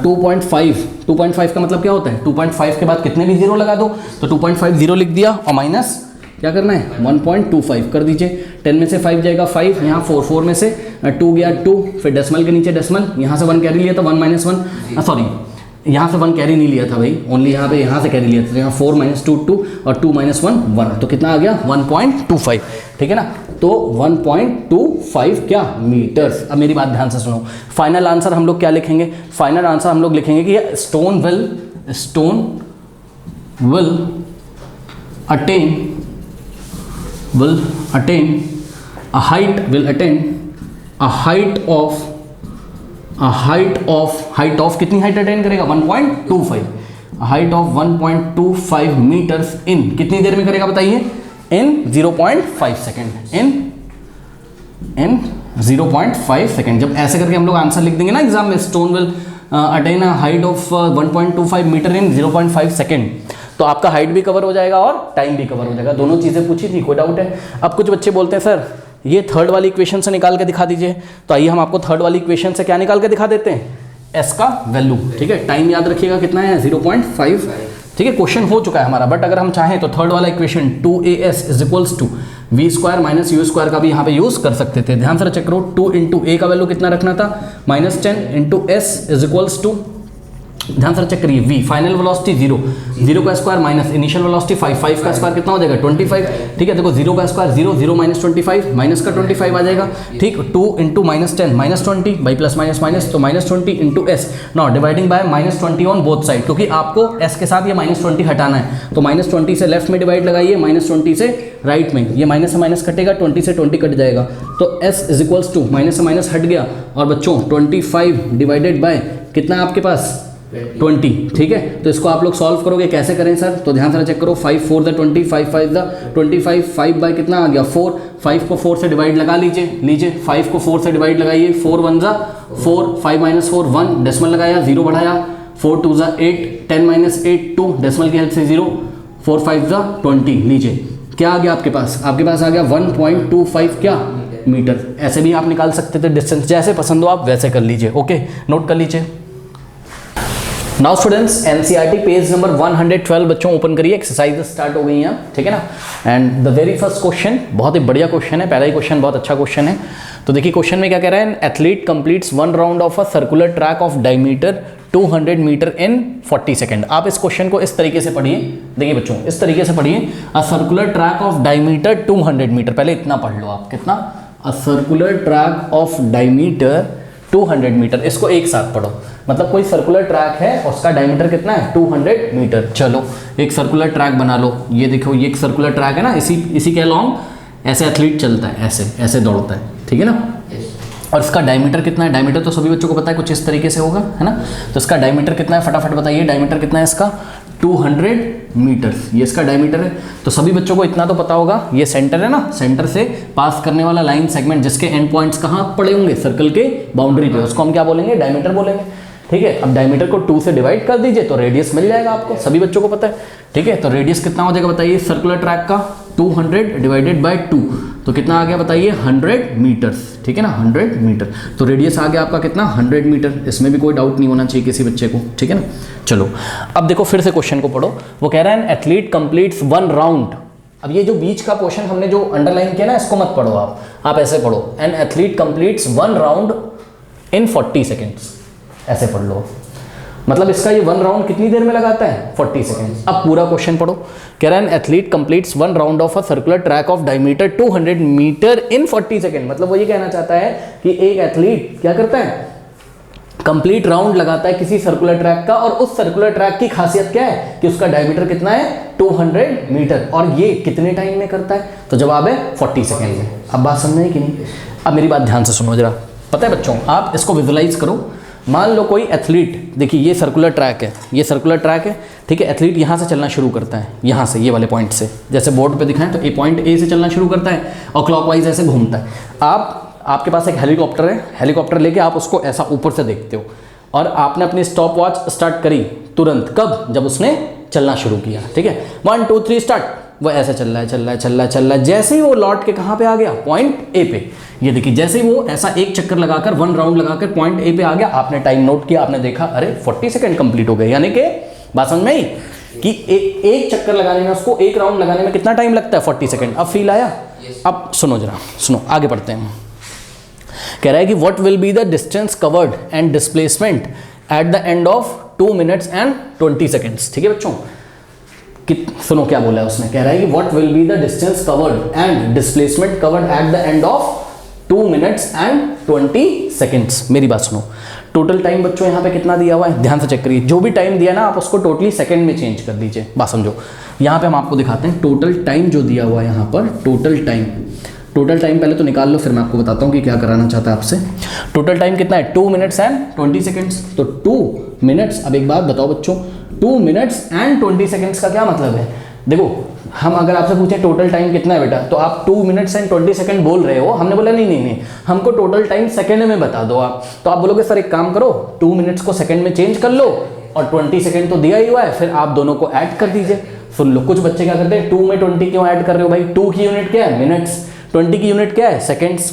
2.5 का मतलब क्या होता है, 2.5 के बाद कितने भी जीरो लगा दो, तो 2.5 जीरो लिख दिया और माइनस क्या करना है 1.25 कर दीजिए। 10 में से 5 जाएगा 5, यहाँ 4 में से 2 गया 2, फिर डेसिमल के नीचे डेसिमल, यहाँ से 1 कैरी लिया था 1 - 1 सॉरी यहाँ से 1 कैरी नहीं लिया था भाई, ओनली यहाँ से कैरी लिया था, तो यहाँ 4 - 2 2 और 2 - 1 1, तो कितना आ गया 1.25, ठीक है ना। तो 1.25 क्या मीटर्स। अब मेरी बात ध्यान से सुनो, फाइनल आंसर हम लोग क्या लिखेंगे, फाइनल आंसर हम लोग लिखेंगे कि stone will attain a height of कितनी हाइट अटेन करेगा 1.25, हाइट ऑफ 1.25 मीटर्स इन कितनी देर में करेगा बताइए, इन 0.5 सेकेंड, इन 0.5 सेकेंड। जब ऐसे करके हम लोग आंसर लिख देंगे ना एग्जाम में, stone will attain a height of 1.25 metre in 0.5 second, तो आपका हाइट भी कवर हो जाएगा और टाइम भी कवर हो जाएगा, दोनों चीज़ें पूछी थी, कोई डाउट है। अब कुछ बच्चे बोलते हैं सर ये थर्ड वाली इक्वेशन से निकाल के दिखा दीजिए, तो आइए हम आपको थर्ड वाली इक्वेशन से क्या निकाल के दिखा देते हैं, एस का वैल्यू, ठीक है। टाइम याद रखिएगा कितना है 0.5, ठीक है। क्वेश्चन हो चुका है हमारा, बट अगर हम चाहें तो थर्ड वाला इक्वेशन 2as = v² - u² का भी यहाँ पे यूज कर सकते थे। ध्यान से चेक करो, 2 इंटू a का वैल्यू कितना रखना था -10 इंटू s = ध्यान से चेक करिए, v फाइनल वेलोसिटी 0 का स्क्वायर माइनस इनिशियल वेलोसिटी 5 का स्क्वायर कितना हो जाएगा 25, ठीक है। देखो 0 का स्क्वायर 0 - 25 माइनस का 25 आ जाएगा, ठीक। 2 into -10 -20 by plus minus minus, तो -20 into S, now dividing by -20 on both side, क्योंकि आपको s के साथ ये -20 हटाना है, तो -20 से लेफ्ट में डिवाइड लगाइए, -20 से राइट में, ये माइनस से माइनस कटेगा, 20 से 20 कट जाएगा, तो s = माइनस से माइनस हट गया, और बच्चों 25 डिवाइडेड बाय कितना आपके पास 20, ठीक है। तो इसको आप लोग सॉल्व करोगे, कैसे करें सर, तो ध्यान से चेक करो, 5 4 द 20, 5 5 द 25, 5 बाय कितना आ गया 4, 5 को 4 से डिवाइड लगा लीजिए 5 को 4 से डिवाइड लगाइए, 4 1 ज़ा 4, 5 - 4 1, डेसिमल लगाया 0 बढ़ाया, 4 2 ज़ा 8, 10 - 8 2, डेसिमल की हेल्प से 0, 4 5 ज़ा 20, लीजिए क्या आ गया आपके पास आ गया 1.25 क्या मीटर। ऐसे भी आप निकाल सकते थे डिस्टेंस, जैसे पसंद हो आप वैसे कर लीजिए, ओके, नोट कर लीजिए। Now students NCERT page number 112 बच्चों ओपन करिए, एक्सरसाइज स्टार्ट हो गई हैं, ठीक है ना। And the very first question बहुत ही बढ़िया क्वेश्चन है, पहला ही क्वेश्चन बहुत अच्छा क्वेश्चन है। तो देखिए क्वेश्चन में क्या कह रहा है, an athlete completes 1 round of a circular track of diameter 200 metre in 40 second. आप इस क्वेश्चन को इस तरीके से पढ़िए, देखिए बच्चों इस तरीके से पढ़िए, a circular track of diameter 200 metre, पहले इतना पढ़ लो आप, कितना, a circular track of diameter 200 metre, इसको एक साथ पढ़ो, मतलब कोई सर्कुलर ट्रैक है उसका डायमीटर कितना है 200 मीटर। चलो एक सर्कुलर ट्रैक बना लो, ये देखो ये एक सर्कुलर ट्रैक है ना, इसी के अलॉन्ग ऐसे एथलीट चलता है, ऐसे दौड़ता है, ठीक है ना। और इसका डायमीटर कितना है, डायमीटर तो सभी बच्चों को पता है, कुछ इस तरीके से होगा, है ना। तो इसका डायमीटर कितना है, फटाफट बताइए, डायमीटर कितना है इसका 200 मीटर्स, ये इसका डायमीटर है। तो सभी बच्चों को इतना तो पता होगा, ये सेंटर है ना, सेंटर से पास करने वाला लाइन सेगमेंट जिसके एंड पॉइंट्स कहाँ पड़े होंगे, सर्कल के बाउंड्री पे, उसको हम क्या बोलेंगे, डायमीटर बोलेंगे, ठीक है। अब डायमीटर को 2 से डिवाइड कर दीजिए तो रेडियस मिल जाएगा आपको, सभी बच्चों को पता है, ठीक है। तो रेडियस कितना हो जाएगा बताइए सर्कुलर ट्रैक का, 200 डिवाइडेड बाय 2, तो कितना आ गया बताइए 100 मीटर्स, ठीक है ना, 100 मीटर। तो रेडियस आ गया आपका कितना 100 मीटर, इसमें भी कोई डाउट नहीं होना चाहिए किसी बच्चे को, ठीक है ना। चलो अब देखो फिर से क्वेश्चन को पढ़ो, वो कह रहा है एन एथलीट कंप्लीट्स 1 राउंड। अब ये जो बीच का पोर्शन हमने जो अंडरलाइन किया ना, इसको मत पढ़ो आप ऐसे पढ़ो, N athlete completes 1 round in 40 seconds, ऐसे पढ़ लो। मतलब इसका ये 1 राउंड कितनी देर में लगाता है 40 सेकेंड। अब पूरा क्वेश्चन पढ़ो, कह रहा है an athlete completes 1 round of a circular track of diameter 200 metre in 40 second. मतलब वो ये कहना चाहता है कि एक एथलीट क्या करता है, कंप्लीट राउंड लगाता है किसी सर्कुलर ट्रैक का, और उस सर्कुलर ट्रैक की खासियत क्या है कि उसका डायमीटर कितना है 200 मीटर, और ये कितने टाइम में करता है, तो जवाब है 40 सेकेंड में। अब बात समझ में कि नहीं। अब मेरी बात ध्यान से सुनो जरा, पता है बच्चों, आप इसको विजुलाइज करो। मान लो कोई एथलीट, देखिए ये सर्कुलर ट्रैक है, ये सर्कुलर ट्रैक है, ठीक है। एथलीट यहाँ से चलना शुरू करता है, यहाँ से, ये वाले पॉइंट से, जैसे बोर्ड पे दिखाएं तो ए पॉइंट ए से चलना शुरू करता है और क्लॉकवाइज ऐसे घूमता है। आपके पास एक हेलीकॉप्टर है, हेलीकॉप्टर लेके आप उसको ऐसा ऊपर से देखते हो और आपने अपनी स्टॉप वॉच स्टार्ट करी तुरंत, कब? जब उसने चलना शुरू किया, ठीक है। 1 2 3 स्टार्ट, वो ऐसे चल रहा है, चल रहा है, चल रहा है, चल रहा है। जैसे ही वो लौट के कहाँ पे आ गया? पॉइंट ए पे। ये देखिए, जैसे ही वो ऐसा एक चक्कर लगाकर, 1 राउंड लगाकर पॉइंट ए पे आ गया, आपने टाइम नोट किया, आपने देखा अरे 40 सेकंड कंप्लीट हो गए। यानी कि बात समझ में आई कि एक चक्कर लगाने में, उसको एक राउंड लगाने में कितना टाइम लगता है? 40 सेकंड। अब फील आया? अब सुनो जरा, सुनो, आगे बढ़ते हैं। कह रहा है कि what will be the distance covered and displacement at the end of 2 minutes and 20 seconds. ठीक है बच्चों, सुनो क्या बोला है उसने। कह रहा है कि what will be the distance covered and displacement covered at the end of 2 minutes and 20 seconds. मेरी बात सुनो, टोटल टाइम बच्चों यहाँ पे कितना दिया हुआ है? ध्यान से चेक करिए, जो भी टाइम दिया ना आप उसको टोटली सेकंड में चेंज कर दीजिए। बात समझो, यहाँ पे हम आपको दिखाते हैं टोटल टाइम जो दिया हुआ है यहाँ पर। टोटल टाइम पहले तो निकाल लो, फिर मैं आपको बताता हूँ कि क्या कराना चाहता है आपसे। टोटल टाइम कितना है? 2 मिनट्स एंड 20 सेकेंड्स। तो 2 मिनट्स, अब एक बात बताओ बच्चों, 2 मिनट्स एंड 20 सेकेंड्स का क्या मतलब है? देखो, हम अगर आपसे पूछें टोटल टाइम कितना है बेटा, तो आप 2 मिनट्स एंड 20 सेकेंड बोल रहे हो। हमने बोला नहीं, हमको टोटल टाइम सेकेंड में बता दो आप। तो आप बोलोगे सर एक काम करो, 2 मिनट्स को सेकेंड में चेंज कर लो और 20 सेकेंड तो दिया ही हुआ है, फिर आप दोनों को ऐड कर दीजिए। सुन लो, कुछ बच्चे क्या करते हैं, 2 में 20 क्यों ऐड कर रहे हो भाई? 2 की यूनिट क्या है? मिनट्स। 20 की यूनिट क्या है? सेकेंड्स।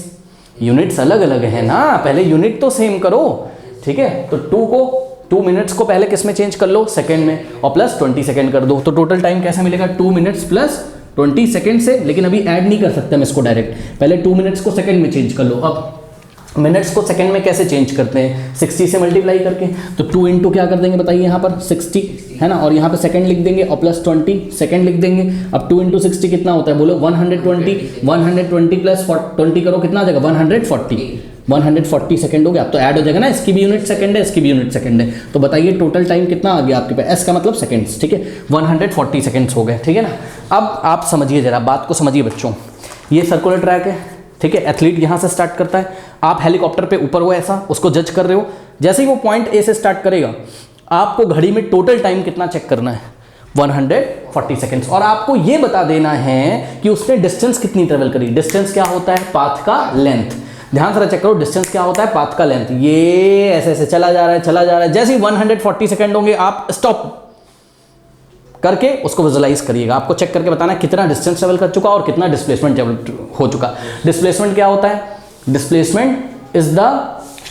यूनिट्स अलग अलग है ना, पहले यूनिट तो सेम करो, ठीक है। तो 2 मिनट्स को पहले किस में चेंज कर लो? सेकेंड में, और प्लस 20 सेकेंड कर दो। तो टोटल टाइम कैसा मिलेगा? 2 मिनट्स प्लस 20 सेकेंड से, लेकिन अभी ऐड नहीं कर सकते हम इसको डायरेक्ट, पहले 2 मिनट्स को सेकेंड में चेंज कर लो। अब मिनट्स को सेकेंड में कैसे चेंज करते हैं? 60 से मल्टीप्लाई करके। तो 2 इंटू क्या कर देंगे बताइए, यहाँ पर 60 है ना, और यहाँ पे सेकेंड लिख देंगे और प्लस 20 सेकेंड लिख देंगे। अब 2 इंटू 60 कितना होता है बोलो? 120 प्लस 20 करो, कितना आ जाएगा? 140 सेकंड हो गया। अब तो ऐड हो जाएगा ना, इसकी भी यूनिट सेकंड है, इसकी भी यूनिट सेकंड है। तो बताइए टोटल टाइम कितना आ गया आपके पास? एस का मतलब सेकंड्स, ठीक है। 140 सेकंड्स हो गए, ठीक है ना। अब आप समझिए जरा, बात को समझिए बच्चों। ये सर्कुलर ट्रैक है, ठीक है। एथलीट यहाँ से स्टार्ट करता है, आप हेलीकॉप्टर पे ऊपर हो ऐसा उसको जज कर रहे हो। जैसे ही वो पॉइंट ए से स्टार्ट करेगा, आपको घड़ी में टोटल टाइम कितना चेक करना है? 140 सेकेंड्स। और आपको ये बता देना है कि उसने डिस्टेंस कितनी ट्रेवल करी। डिस्टेंस क्या होता है? पाथ का लेंथ। ध्यान से चेक करो, डिस्टेंस क्या होता है? पाथ का लेंथ। ये ऐसे ऐसे चला जा रहा है। जैसे ही 140 सेकेंड होंगे, आप स्टॉप करके उसको विजुलाइज करिएगा। आपको चेक करके बताना है कितना डिस्टेंस ट्रेवल कर चुका और कितना डिस्प्लेसमेंट हो चुका। डिस्प्लेसमेंट क्या होता है? Displacement is the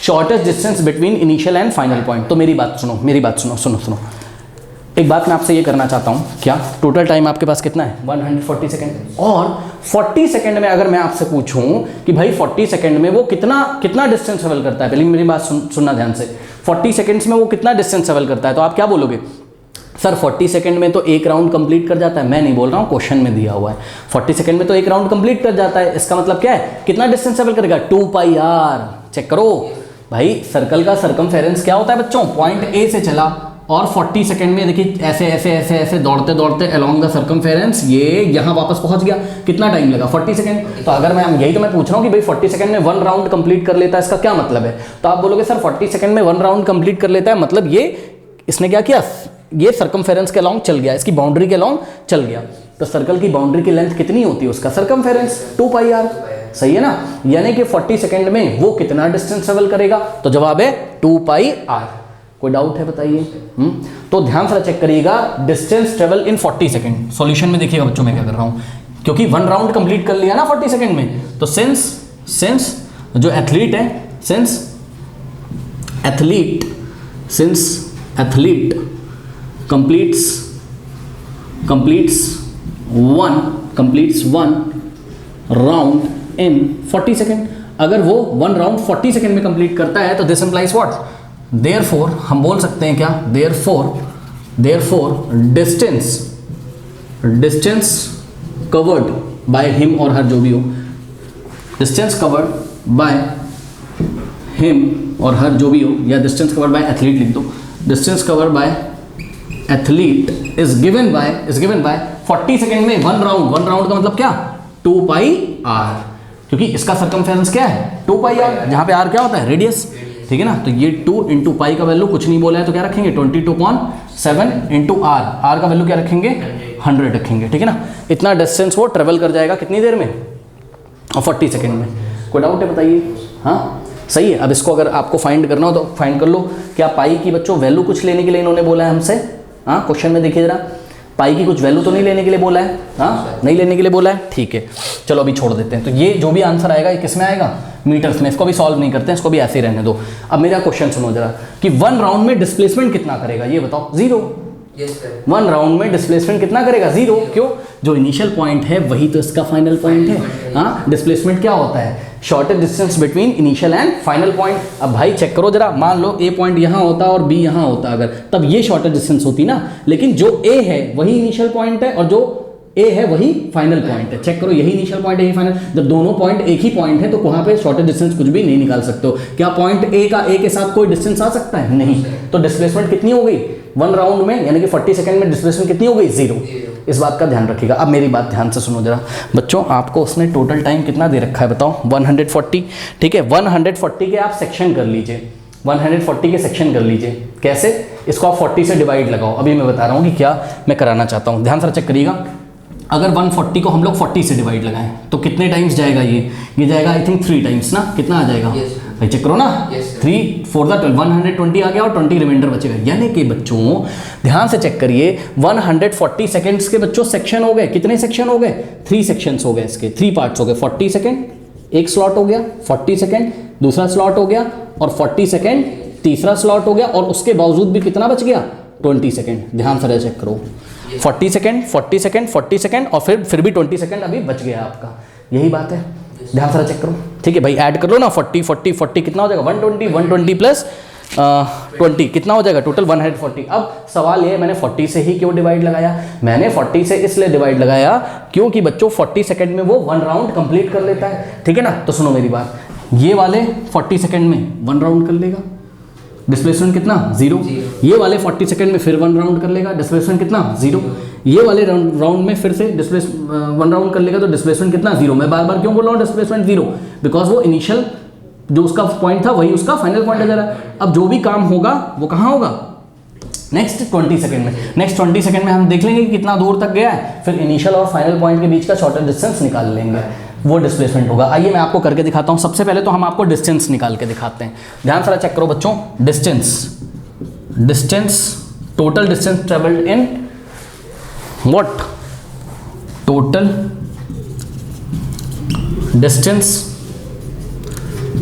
shortest distance between initial and final point. तो मेरी बात सुनो। एक बात मैं आपसे ये करना चाहता हूँ, क्या टोटल टाइम आपके पास कितना है? 140 सेकेंड। और 40 सेकेंड में अगर मैं आपसे पूछूं कि भाई 40 सेकेंड में वो कितना डिस्टेंस ट्रेवल करता है, पहले मेरी बात सुनना ध्यान से। 40 सेकेंड्स में वो कितना डिस्टेंस ट्रेवल करता है, तो आप क्या बोलोगे? सर 40 सेकंड में तो एक राउंड कंप्लीट कर जाता है। मैं नहीं बोल रहा हूँ, क्वेश्चन में दिया हुआ है 40 सेकंड में तो एक राउंड कंप्लीट कर जाता है। इसका मतलब क्या है? कितना डिस्टेंस ट्रेवल करेगा? 2πr। चेक करो भाई, सर्कल का सर्कमफेरेंस क्या होता है बच्चों? पॉइंट ए से चला और 40 सेकंड में देखिए ऐसे दौड़ते अलोंग द सर्कमफेरेंस ये यहाँ वापस पहुंच गया। कितना टाइम लगा? 40 सेकंड। तो अगर मैं यही तो मैं पूछ रहा हूँ कि भाई 40 सेकंड में 1 राउंड कंप्लीट कर लेता है, इसका क्या मतलब है? तो आप बोलोगे सर 40 सेकंड में 1 राउंड कंप्लीट कर लेता है, मतलब ये इसने क्या किया? ये सर्कमफेरेंस के अलोंग चल गया, इसकी बाउंड्री के अलोंग चल गया। तो सर्कल की बाउंड्री की लेंथ कितनी होती है? उसका सर्कमफेरेंस 2πr। सही है ना। यानी कि 40 सेकंड में वो कितना डिस्टेंस ट्रेवल करेगा? तो जवाब है 2πr। कोई डाउट है बताइए? तो ध्यान से चेक करिएगा, distance travel in 40 second. Solution में देखिएगा बच्चों मैं क्या कर रहा हूं, क्योंकि 1 राउंड कंप्लीट कर लिया ना 40 सेकंड में। तो सिंस जो एथलीट है, since athlete completes one round in 40 second. अगर वो 1 राउंड 40 सेकेंड में कंप्लीट करता है तो दिस इंप्लाइज व्हाट? देयरफॉर हम बोल सकते हैं क्या? Therefore distance covered by him और हर, जो भी हो, डिस्टेंस कवर्ड बाय हिम और हर जो भी हो, या डिस्टेंस कवर्ड बाय एथलीट लिख दो। Distance covered by athlete is given by 40 second में 1 राउंड का मतलब क्या? 2πr। क्योंकि इसका सर्कमफेरेंस क्या है 2 पाई आर, जहाँ पे आर क्या होता है रेडियस, ठीक है ना। तो ये 2 इंटू पाई का वैल्यू कुछ नहीं बोला है तो क्या रखेंगे 22.7 इंटू आर, आर का वैल्यू क्या रखेंगे 100 रखेंगे, ठीक है ना। इतना डिस्टेंस वो ट्रेवल कर जाएगा कितनी देर में, और 40 सेकेंड में। कोई डाउट है बताइए, हाँ सही है। अब इसको अगर आपको फाइंड करना हो तो फाइंड कर लो। क्या पाई की बच्चों वैल्यू कुछ लेने के लिए इन्होंने बोला है हमसे, हाँ क्वेश्चन में देखिए जरा, पाई की कुछ वैल्यू तो नहीं लेने के लिए बोला है, हाँ नहीं लेने के लिए बोला है, ठीक है चलो अभी छोड़ देते हैं। तो ये जो भी आंसर आएगा ये किस में आएगा, मीटर्स में। इसको भी सॉल्व नहीं करते हैं, इसको भी ऐसे ही रहने दो। अब मेरा क्वेश्चन सुनो जरा कि 1 राउंड में डिस्प्लेसमेंट कितना करेगा, ये बताओ 0। 1 राउंड में डिस्प्लेसमेंट कितना करेगा 0, क्यों, जो इनिशियल पॉइंट है वही तो इसका फाइनल पॉइंट है। हाँ डिस्प्लेसमेंट क्या होता है, shortest distance between initial and final point. अब भाई चेक करो जरा, मान लो ए पॉइंट यहाँ होता और बी यहाँ होता अगर, तब ये शॉर्टेस्ट डिस्टेंस होती ना, लेकिन जो ए है वही इनिशियल पॉइंट है और जो ए है वही फाइनल पॉइंट है। चेक करो यही इनिशियल पॉइंट है यही फाइनल, जब दोनों पॉइंट एक ही पॉइंट है तो वहाँ पे शॉर्टेस्ट डिस्टेंस कुछ भी नहीं निकाल सकते हो। क्या पॉइंट ए का ए के साथ कोई डिस्टेंस आ सकता है, नहीं। तो डिस्प्लेसमेंट कितनी हो गई 1 राउंड में, यानी कि 40 सेकंड में डिस्प्लेसमेंट कितनी हो गई 0। इस बात का ध्यान रखिएगा। अब मेरी बात ध्यान से सुनो जरा बच्चों, आपको उसने टोटल टाइम कितना दे रखा है बताओ 140, ठीक है। 140 के आप सेक्शन कर लीजिए, 140 के सेक्शन कर लीजिए। कैसे, इसको आप 40 से डिवाइड लगाओ। अभी मैं बता रहा हूँ कि क्या मैं कराना चाहता हूँ, ध्यान से चेक करिएगा। अगर 140 को हम लोग 40 से डिवाइड लगाएं तो कितने टाइम्स जाएगा ये जाएगा आई थिंक 3 टाइम्स ना, कितना आ जाएगा भाई चेक करो ना, 3 4 12 120 आ गया और 20 रिमाइंडर बचेगा। यानी कि बच्चों ध्यान से चेक करिए 140 सेकेंड्स के बच्चों सेक्शन हो गए, कितने सेक्शन हो गए 3 सेक्शंस हो गए, इसके 3 पार्ट्स हो गए। 40 सेकेंड एक स्लॉट हो गया, 40 सेकेंड दूसरा स्लॉट हो गया और 40 सेकेंड तीसरा स्लॉट हो गया, और उसके बावजूद भी कितना बच गया 20 सेकेंड। ध्यान से चेक करो 40 सेकेंड 40 सेकेंड 40 सेकेंड और फिर भी 20 सेकेंड अभी बच गया आपका, यही बात है। ध्यान से चेक करो, ठीक है भाई, ऐड कर लो ना 40 40 40 कितना हो जाएगा 120 प्लस 20 कितना हो जाएगा टोटल 140। अब सवाल ये मैंने 40 से ही क्यों डिवाइड लगाया, मैंने 40 से इसलिए डिवाइड लगाया क्योंकि बच्चों 40 सेकेंड में वो 1 राउंड कंप्लीट कर लेता है, ठीक है ना। तो सुनो मेरी बात, ये वाले 40 सेकेंड में 1 राउंड कर लेगा, डिस्प्लेसमेंट कितना 0। ये वाले 40 सेकंड में फिर 1 राउंड कर लेगा, डिस्प्लेसमेंट कितना 0। ये वाले राउंड में फिर से 1 राउंड कर लेगा तो डिस्प्लेसमेंट कितना 0। मैं बार बार क्यों बोल रहा हूँ डिस्प्लेसमेंट 0, बिकॉज वो इनिशियल जो उसका पॉइंट था वही उसका फाइनल पॉइंट है। अब जो भी काम होगा वो कहाँ होगा नेक्स्ट 20 सेकंड में। नेक्स्ट 20 सेकंड में हम देख लेंगे कि कितना दूर तक गया है, फिर इनिशियल और फाइनल पॉइंट के बीच का शॉर्टेस्ट डिस्टेंस निकाल लेंगे, वो डिस्प्लेसमेंट होगा। आइए मैं आपको करके दिखाता हूँ। सबसे पहले तो हम आपको डिस्टेंस निकाल के दिखाते हैं। ध्यान से चेक करो बच्चों, distance total distance travelled in what, total distance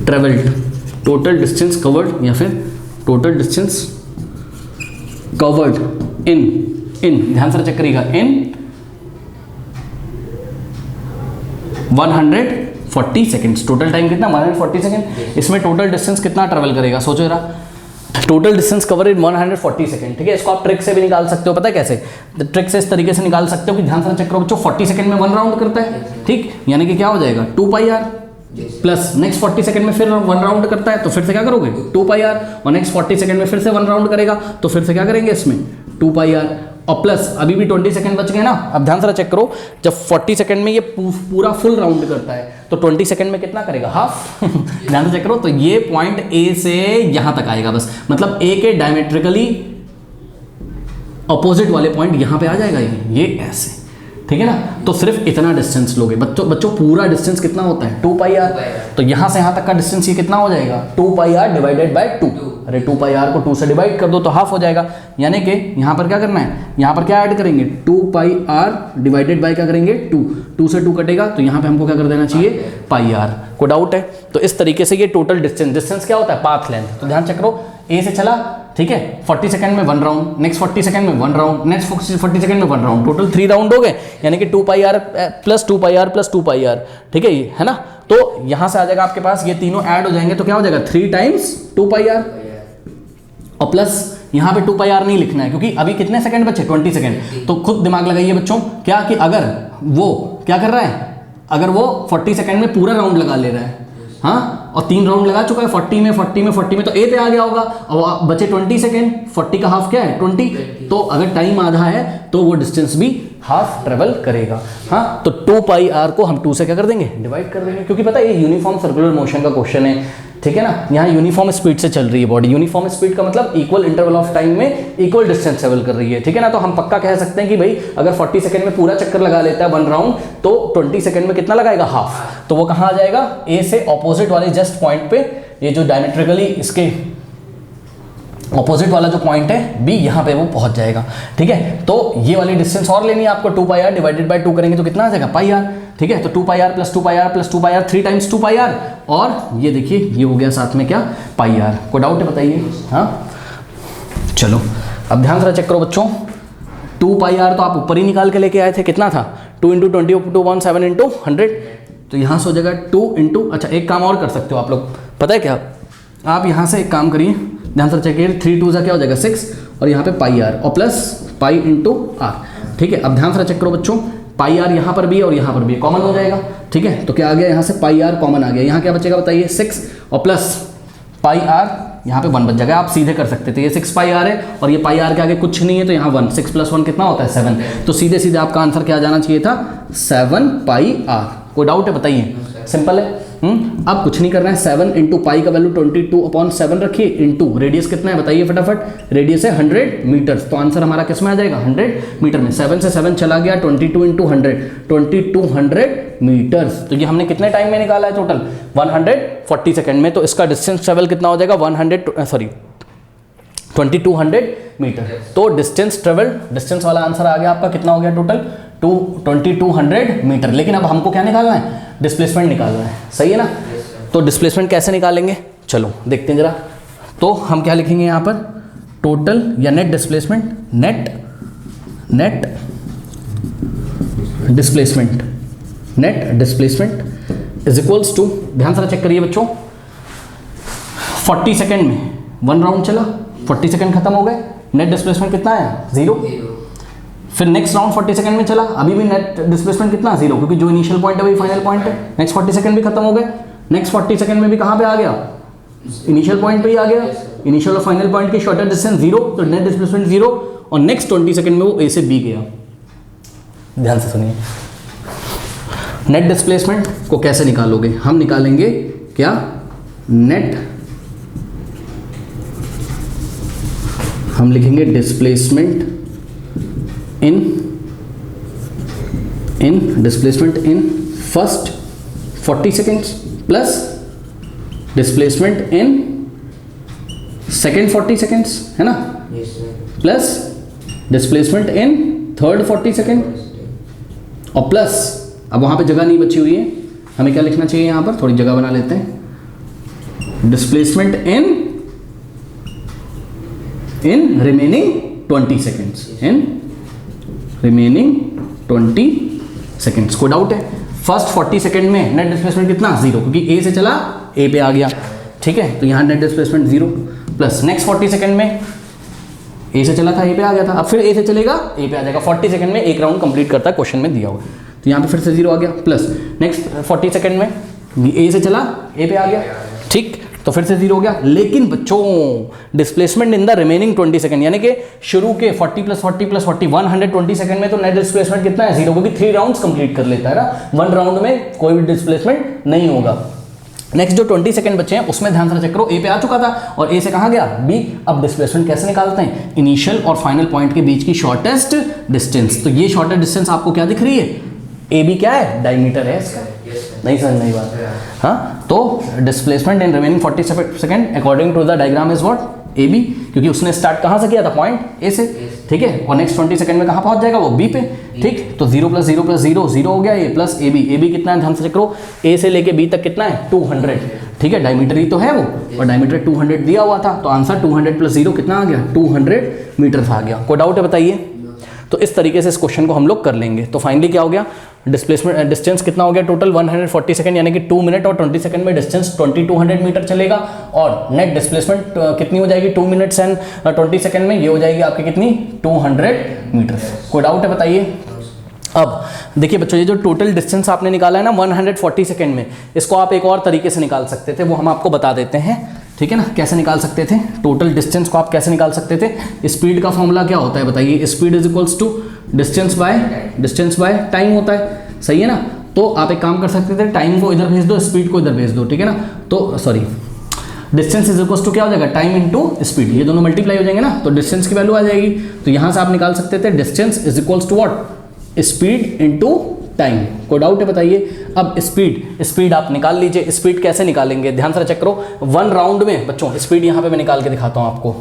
travelled, total distance covered या फिर टोटल डिस्टेंस कवर्ड इन ध्यान से चेक करिएगा इन 140 सेकेंड्स। टोटल टाइम कितना 140 सेकेंड। इसमें टोटल डिस्टेंस कितना ट्रेवल करेगा सोचो जरा, total distance cover in 140 second, ठीक है। इसको आप ट्रिक से भी निकाल सकते हो, पता है कैसे, ट्रिक से इस तरीके से निकाल सकते हो कि ध्यान से चेक करो बच्चों 40 सेकेंड में 1 राउंड करता है, ठीक, यानी कि क्या हो जाएगा 2 pi R plus next 40 second में फिर 1 राउंड करता है तो फिर से क्या करोगे 2 पाई आर, और नेक्स्ट 40 सेकंड में फिर से 1 राउंड करेगा तो फिर से क्या करेंगे इसमें 2 पाई आर, और प्लस अभी भी 20 सेकंड बच गए ना। अब ध्यान से चेक करो, जब 40 सेकंड में ये पूरा फुल राउंड करता है तो 20 सेकंड में कितना करेगा हाफ। ध्यान से चेक करो, तो ये पॉइंट ए से यहां तक आएगा बस, मतलब ए के डायमेट्रिकली अपोजिट वाले पॉइंट यहां पे आ जाएगा ये ऐसे, ठीक है ना। तो सिर्फ इतना डिस्टेंस लोगे बच्चों पूरा डिस्टेंस कितना होता है 2 पाई आर, तो यहां से यहां तक का डिस्टेंस ये कितना हो जाएगा 2 पाई आर डिवाइडेड बाय 2। अरे 2 पाई आर को 2 से डिवाइड कर दो तो हाफ हो जाएगा, यानी कि यहां पर क्या करना है, यहां पर क्या ऐड करेंगे 2 पाई आर डिवाइडेड बाय क्या करेंगे 2 से 2 कटेगा तो यहां पे हमको क्या कर देना चाहिए पाई आर। कोई डाउट है? तो इस तरीके से ये टोटल डिस्टेंस क्या होता है पाथ लेंथ। तो ध्यान चेक करो, ए से चला, ठीक है, 40 सेकंड में 1 राउंड, नेक्स्ट 40 सेकंड में 1 राउंड, नेक्स्ट 40 सेकंड में 1 राउंड, टोटल 3 राउंड हो गए, यानी कि 2 pi R plus 2 pi R plus 2 pi R, ठीक है ना। तो यहां से आ जाएगा आपके पास, ये तीनों ऐड हो जाएंगे तो क्या हो जाएगा 3 टाइम्स 2 पाई आर, और प्लस यहां पे 2 पाई आर नहीं लिखना है क्योंकि अभी कितने सेकंड बचे 20 सेकंड। तो खुद दिमाग लगाइए बच्चों, क्या कि अगर वो क्या कर रहा है, अगर वो 40 सेकंड में पूरा राउंड लगा ले रहा है, हाँ, और 3 राउंड लगा चुका है 40 में 40 में 40 में, तो ए पे आ गया होगा। और बचे 20 सेकेंड, 40 का हाफ क्या है 20, तो अगर टाइम आधा है तो वो डिस्टेंस भी हाफ ट्रेवल करेगा। हाँ, तो 2 पाई आर को हम 2 से क्या कर देंगे, डिवाइड कर देंगे, क्योंकि पता है ये यूनिफॉर्म सर्कुलर मोशन का क्वेश्चन है, ठीक है ना। यहाँ यूनिफॉर्म स्पीड से चल रही है बॉडी, यूनिफॉर्म स्पीड का मतलब इक्वल इंटरवल ऑफ टाइम में इक्वल डिस्टेंस ट्रेवल कर रही है, ठीक है ना। तो हम पक्का कह सकते हैं कि भाई अगर 40 सेकंड में पूरा चक्कर लगा लेता है 1 राउंड, तो 20 सेकंड में कितना लगाएगा, हाफ। तो वो कहाँ आ जाएगा, ए से ऑपोजिट वाले जस्ट पॉइंट पे, ये जो डायमेट्रिकली इसके ऑपोजिट वाला जो पॉइंट है बी, यहाँ पे वो पहुंच जाएगा, ठीक है। तो ये वाली डिस्टेंस और लेनी है आपको, 2 पाई आर डिवाइडेड बाय 2 करेंगे तो कितना आ जाएगा, पाई आर, ठीक है। तो 2 pi R plus 2 pi R plus 2 pi R, 3 times 2 pi R, और ये देखिए ये हो गया साथ में क्या, पाई आर। कोई डाउट है बताइए। हाँ चलो अब ध्यान से चेक करो बच्चों, 2 पाई आर तो आप ऊपर ही निकाल के लेके आए थे, कितना था 2 × 20 / 1 7 × 100, तो यहाँ से हो जाएगा 2 × अच्छा एक काम और कर सकते हो आप लोग, पता है क्या, आप यहाँ से एक काम करिए, ध्यान से चेक करिए, 3 2 क्या हो जाएगा 6, और यहाँ पे पाई आर और प्लस पाई × आर, ठीक है। अब ध्यान से चेक करो बच्चों, पाई आर यहाँ पर भी है और यहाँ पर भी कॉमन हो जाएगा, ठीक है। तो क्या आ गया, यहाँ से पाई आर कॉमन आ गया, यहाँ क्या बचेगा बताइए 6 और प्लस पाई आर, यहाँ पे 1 बच जाएगा। आप सीधे कर सकते थे, ये 6 पाई आर है और ये पाई आर के आगे कुछ नहीं है, तो यहाँ 1, 6 + 1 कितना होता है 7, तो सीधे सीधे आपका आंसर क्या जाना चाहिए था 7 पाई आर। कोई डाउट है बताइए, सिंपल है। अब कुछ नहीं करना है, 7 × पाई का वैल्यू 22/7 रखिए, इंटू रेडियस कितना है बताइए फटाफट, रेडियस है 100 मीटर, तो आंसर हमारा किस में आ जाएगा 100 मीटर में। 7 से 7 चला गया, 22 × 100 2200 मीटर्स, तो ये हमने कितने टाइम में निकाला है टोटल 140 सेकेंड में, तो इसका डिस्टेंस ट्रेवल कितना हो जाएगा 2200 मीटर। तो डिस्टेंस ट्रेवल, डिस्टेंस वाला आंसर आ गया आपका, कितना हो गया टोटल 2200 मीटर। लेकिन अब हमको क्या निकालना है, डिस्प्लेसमेंट निकालना है, सही है ना। तो डिस्प्लेसमेंट कैसे निकालेंगे, चलो देखते हैं जरा। तो हम क्या लिखेंगे यहाँ पर, टोटल या net displacement, net displacement is equals to, ध्यान से चेक करिए बच्चों, 40 सेकेंड में 1 राउंड चला, 40 सेकेंड खत्म हो गए, नेट डिस्प्लेसमेंट कितना आया 0। फिर नेक्स्ट राउंड 40 सेकंड में चला, अभी भी नेट डिस्प्लेसमेंट कितना 0, क्योंकि जो इनिशियल पॉइंट है वही फाइनल पॉइंट है। नेक्स्ट 40 सेकंड भी खत्म हो गए, नेक्स्ट 40 सेकंड में भी कहाँ पे आ गया, इनिशियल पॉइंट पे ही आ गया, इनिशियल और फाइनल पॉइंट की शॉर्टर डिस्टेंस 0, तो नेट डिस्प्लेसमेंट 0, और नेक्स्ट 20 सेकंड में वो ए से बी गया। ध्यान से सुनिए, नेट डिस्प्लेसमेंट को कैसे निकालोगे, हम निकालेंगे क्या, नेट, हम लिखेंगे displacement displacement in first 40 seconds plus displacement in second 40 seconds, है ना, plus displacement in third 40 second, और प्लस अब वहां पे जगह नहीं बची हुई है, हमें क्या लिखना चाहिए यहाँ पर, थोड़ी जगह बना लेते हैं, displacement in remaining 20 seconds, in remaining 20 seconds. कोई डाउट है, फर्स्ट 40 सेकेंड में नेट डिस्प्लेसमेंट कितना 0, क्योंकि ए से चला ए पे आ गया, ठीक है, तो यहाँ net displacement 0, plus next 40 second में ए से चला था ए पे आ गया था, अब फिर ए से चलेगा ए पे आ जाएगा, 40 सेकेंड में एक राउंड कंप्लीट करता है, क्वेश्चन में दिया हुआ, तो यहाँ पे फिर से 0 आ गया, प्लस नेक्स्ट 40 सेकेंड में ए से चला ए पे आ गया, ठीक, तो फिर से 0 हो गया। लेकिन बच्चों displacement in the remaining 20 second, यानी कि शुरू के 40 + 40 + 40 120 सेकंड में तो नेट डिस्प्लेसमेंट कितना है 0, क्योंकि 3 राउंड्स कंप्लीट कर लेता है ना, 1 राउंड में कोई भी डिस्प्लेसमेंट नहीं होगा। नेक्स्ट जो 20 सेकंड बचे हैं उसमें ध्यान से चेक करो, ए पे आ चुका था और ए से कहाँ गया बी। अब डिस्प्लेसमेंट कैसे निकालते हैं, इनिशियल और फाइनल पॉइंट के बीच की शॉर्टेस्ट डिस्टेंस, तो ये शॉर्टेस्ट डिस्टेंस आपको क्या दिख रही है, ए बी क्या है, डायमीटर है इसका, नहीं समझ नहीं बात, हाँ। तो displacement in remaining 40 second according to the diagram is what, A B, क्योंकि उसने स्टार्ट कहाँ से किया था, पॉइंट ए से, ठीक है, और नेक्स्ट 20 सेकंड में कहाँ पहुंच जाएगा, वो बी पे, ठीक। तो 0 + 0 + 0 0 हो गया, ए प्लस ए बी कितना है, ध्यान से चेक करो, ए से लेके बी तक कितना है 200, ठीक है, डायमीटर ही तो है वो, और डायमीटर 200 दिया हुआ था, तो आंसर 200 + 0 कितना आ गया 200 मीटर आ गया। कोई डाउट है बताइए। तो इस तरीके से इस क्वेश्चन को हम लोग कर लेंगे। तो फाइनली क्या हो गया, डिस्प्लेसमेंट डिस्टेंस कितना हो गया टोटल 140 सेकंड, यानी कि 2 मिनट और 20 सेकंड में डिस्टेंस 2200 मीटर चलेगा, और नेट डिस्प्लेसमेंट कितनी हो जाएगी 2 मिनट्स एंड 20 सेकंड में, ये हो जाएगी आपकी कितनी 200 मीटर। कोई डाउट है बताइए। अब देखिए बच्चों, ये जो टोटल डिस्टेंस आपने निकाला है ना 140 सेकेंड में, इसको आप एक और तरीके से निकाल सकते थे, वो हम आपको बता देते हैं, ठीक है ना। कैसे निकाल सकते थे टोटल डिस्टेंस को, आप कैसे निकाल सकते थे? स्पीड का फॉर्मूला क्या होता है बताइए? Speed is equals to distance by time होता है, सही है ना। तो आप एक काम कर सकते थे, टाइम को इधर भेज दो, स्पीड को इधर भेज दो, ठीक है ना। तो sorry, distance is equals to क्या हो जाएगा? टाइम इंटू स्पीड, ये दोनों मल्टीप्लाई हो जाएंगे ना, तो डिस्टेंस की वैल्यू आ जाएगी। तो यहाँ से आप निकाल सकते थे distance is equals to what? Speed into time. कोई डाउट है बताइए? अब स्पीड आप निकाल लीजिए। स्पीड कैसे निकालेंगे? ध्यान से चेक करो। 1 राउंड में बच्चों, स्पीड यहाँ पे मैं निकाल के दिखाता हूँ आपको।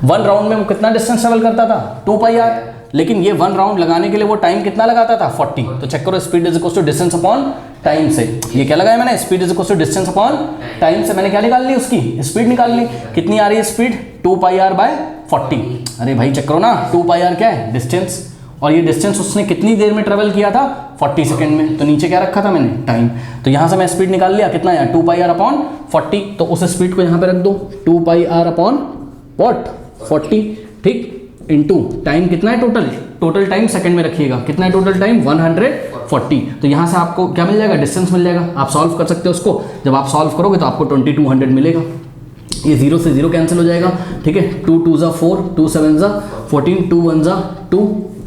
1 राउंड में वो कितना डिस्टेंस ट्रेवल करता था? 2πr। लेकिन ये 1 राउंड लगाने के लिए वो टाइम कितना लगाता था? 40। तो चेक करो, speed is equal to distance upon time से, ये क्या लगाया मैंने? Speed is equal to distance upon time से मैंने क्या निकाल ली? उसकी स्पीड निकाल ली। कितनी आ रही है स्पीड? 2πr/40। अरे भाई चेक करो ना, 2πr क्या है? डिस्टेंस, और ये डिस्टेंस उसने कितनी देर में ट्रेवल किया था? 40 सेकंड में। तो नीचे क्या रखा था मैंने? टाइम। तो यहाँ से मैं स्पीड निकाल लिया, कितना है? 2πr/40। तो उस स्पीड को यहाँ पे रख दो, 2πr/40, ठीक, इंटू टाइम कितना है? टोटल टाइम सेकंड में रखिएगा। कितना है टोटल टाइम? 140। तो यहाँ से आपको क्या मिल जाएगा? डिस्टेंस मिल जाएगा। आप सॉल्व कर सकते हो उसको। जब आप सॉल्व करोगे तो आपको 2200 मिलेगा। ये 0 से 0 कैंसिल हो जाएगा, ठीक है। 2 2 ज़ा 4, 2 7 ज़ा 14, 2 1 ज़ा 2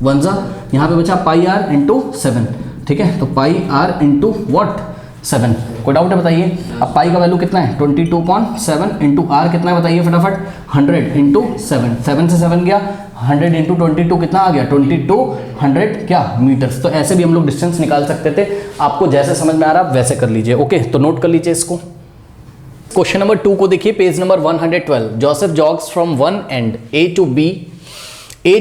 1 ज़ा, यहाँ पे बचा πr इंटू 7, ठीक है। तो πr इंटू वॉट? 7। कोई डाउट है बताइए? अब पाई का वैल्यू कितना है? 22.7 इंटू आर कितना है बताइए फटाफट? 100 इंटू 7, 7 से 7 गया, 100 इंटू 22 कितना आ गया? 2200 क्या मीटर्स। तो ऐसे भी हम लोग डिस्टेंस निकाल सकते थे। आपको जैसे समझ में आ रहा है वैसे कर लीजिए। ओके, तो नोट कर लीजिए इसको। क्वेश्चन नंबर 2 को देखिए, page number 112। Joseph jogs from one end A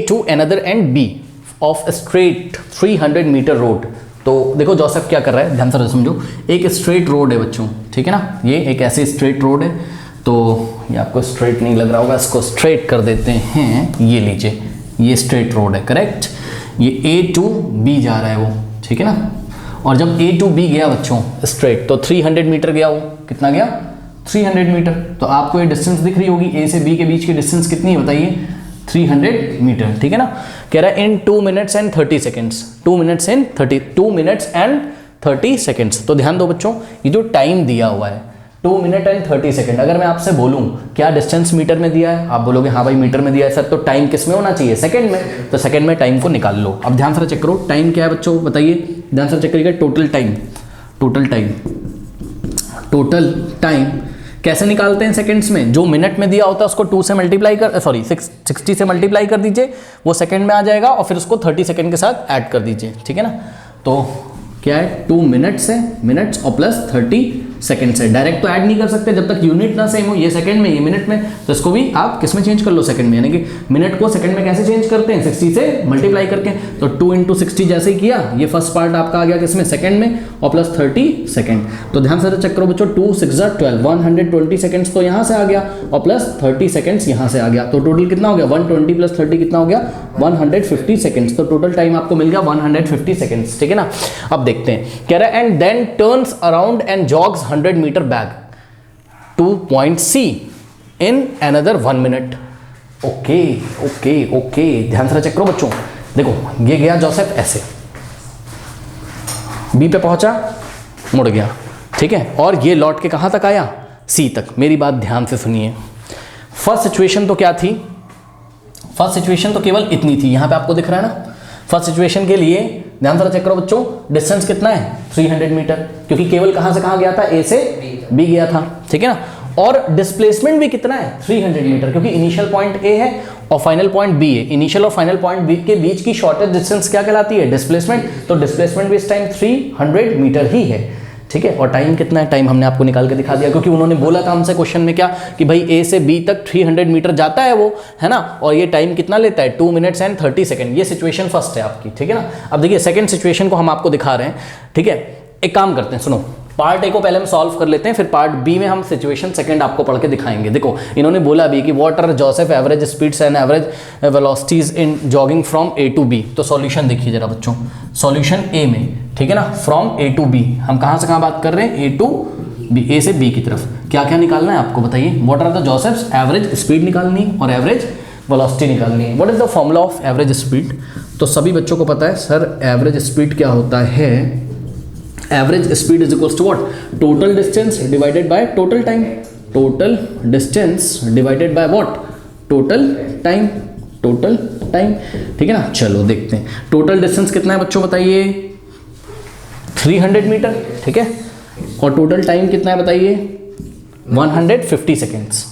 to another end B of straight 300 metre road. तो देखो जोसेफ क्या कर रहा है, ध्यान से समझो। एक स्ट्रेट रोड है बच्चों, ठीक है ना। ये एक ऐसी स्ट्रेट रोड है। तो ये आपको स्ट्रेट नहीं लग रहा होगा, इसको स्ट्रेट कर देते हैं। ये लीजिए, ये स्ट्रेट रोड है, करेक्ट। ये A to B जा रहा है वो, ठीक है ना। और जब A to B गया बच्चों स्ट्रेट, तो 300 मीटर गया वो। कितना गया? 300 मीटर। तो आपको ये डिस्टेंस दिख रही होगी, A से B के बीच की डिस्टेंस कितनी है बताइए? 300 मीटर, ठीक है ना। कह रहा है इन 2 minutes and 30 seconds. 2 minutes and 30 seconds. तो ध्यान दो बच्चों, ये जो टाइम दिया हुआ है 2 मिनट एंड 30 सेकेंड। अगर मैं आपसे बोलूं क्या डिस्टेंस मीटर में दिया है, आप बोलोगे हाँ भाई मीटर में दिया है सर। तो टाइम किस में होना चाहिए? सेकंड में। तो सेकंड में टाइम को निकाल लो। अब ध्यान से चेक करो, टाइम क्या है बच्चों बताइए? ध्यान से चेक करिएगा। टोटल टाइम कैसे निकालते हैं सेकंड्स में? जो मिनट में दिया होता है उसको 2 से मल्टीप्लाई कर, सॉरी 60 से मल्टीप्लाई कर दीजिए, वो सेकंड में आ जाएगा। और फिर उसको 30 सेकंड के साथ ऐड कर दीजिए, ठीक है ना। तो क्या है? 2 मिनट्स है, मिनट्स और प्लस 30 सेकंड्स है। डायरेक्ट तो ऐड नहीं कर सकते जब तक यूनिट ना सेम हो। ये सेकंड में, ये मिनट में। तो इसको भी आप किस में चेंज कर लो? सेकंड में। यानी कि मिनट को सेकंड में कैसे चेंज करते हैं? 60 से मल्टीप्लाई करके। तो 2 इंटू 60 जैसे ही किया, ये फर्स्ट पार्ट आपका आ गया किसमें? सेकंड में, और प्लस 30 सेकंड। तो ध्यान से चेक करो बच्चों, 2 6 12, 120 सेकंड्स तो यहाँ से आ गया, और प्लस 30 सेकंड्स यहाँ से आ गया। तो टोटल कितना हो गया? 120 प्लस 30 कितना हो गया? 150 सेकंड्स। तो टोटल टाइम आपको मिल गया 150 सेकंड्स, ठीक है ना। अब देखते हैं, कह रहा है and then turns around and jogs 100 metre back to point C in another 1 minute। Okay, ध्यान से चेक करो बच्चों। देखो ये गया जोसेफ ऐसे, B पे पहुंचा, मुड़ गया, ठीक है। और ये लौट के कहां तक आया? C तक। मेरी बात ध्यान से सुनिए। फर्स्ट सिचुएशन तो क्या थी? फर्स्ट सिचुएशन तो केवल इतनी थी, यहां पे आपको दिख रहा है ना। फर्स्ट सिचुएशन के लिए ध्यान से चेक करो बच्चों, डिस्टेंस कितना है? 300 मीटर, क्योंकि केवल कहां से कहां गया था? A से B गया था, ठीक है ना। और डिस्प्लेसमेंट भी कितना है? 300 मीटर, क्योंकि इनिशियल पॉइंट A है और फाइनल पॉइंट B है। इनिशियल और फाइनल पॉइंट B के बीच की शॉर्टेस्ट डिस्टेंस क्या कहलाती है? डिस्प्लेसमेंट। तो डिस्प्लेसमेंट भी इस टाइम 300 मीटर ही है, ठीक है। और टाइम कितना है? टाइम हमने आपको निकाल के दिखा दिया, क्योंकि उन्होंने बोला था हमसे क्वेश्चन में क्या कि भाई A से B तक 300 मीटर जाता है वो, है ना। और ये टाइम कितना लेता है? 2 मिनट्स एंड 30 सेकंड। ये सिचुएशन फर्स्ट है आपकी, ठीक है ना। अब देखिए सेकंड सिचुएशन को हम आपको दिखा रहे हैं, ठीक है। एक काम करते हैं, सुनो, पार्ट A को पहले हम सॉल्व कर लेते हैं, फिर पार्ट B में हम सिचुएशन सेकंड आपको पढ़ के दिखाएंगे। देखो इन्होंने बोला भी कि what are Joseph average speeds and average velocities in jogging from A to B। तो सॉल्यूशन देखिए जरा बच्चों, सॉल्यूशन A में, ठीक है ना, फ्रॉम A to B। हम कहां से कहां बात कर रहे हैं? A to B, A से B की तरफ। क्या क्या निकालना है आपको बताइए? What are the Joseph's average speed निकालनी और एवरेज वेलोसिटी निकालनी है। What is the formula of average speed? तो सभी बच्चों को पता है सर एवरेज स्पीड क्या होता है। Average speed is equals to what? Total distance divided by total time. Total distance divided by what? Total time. Total time, ठीक है ना। चलो देखते हैं टोटल डिस्टेंस कितना है बच्चों, बताइए 300 मीटर, ठीक है। और टोटल टाइम कितना है बताइए 150 सेकेंड्स।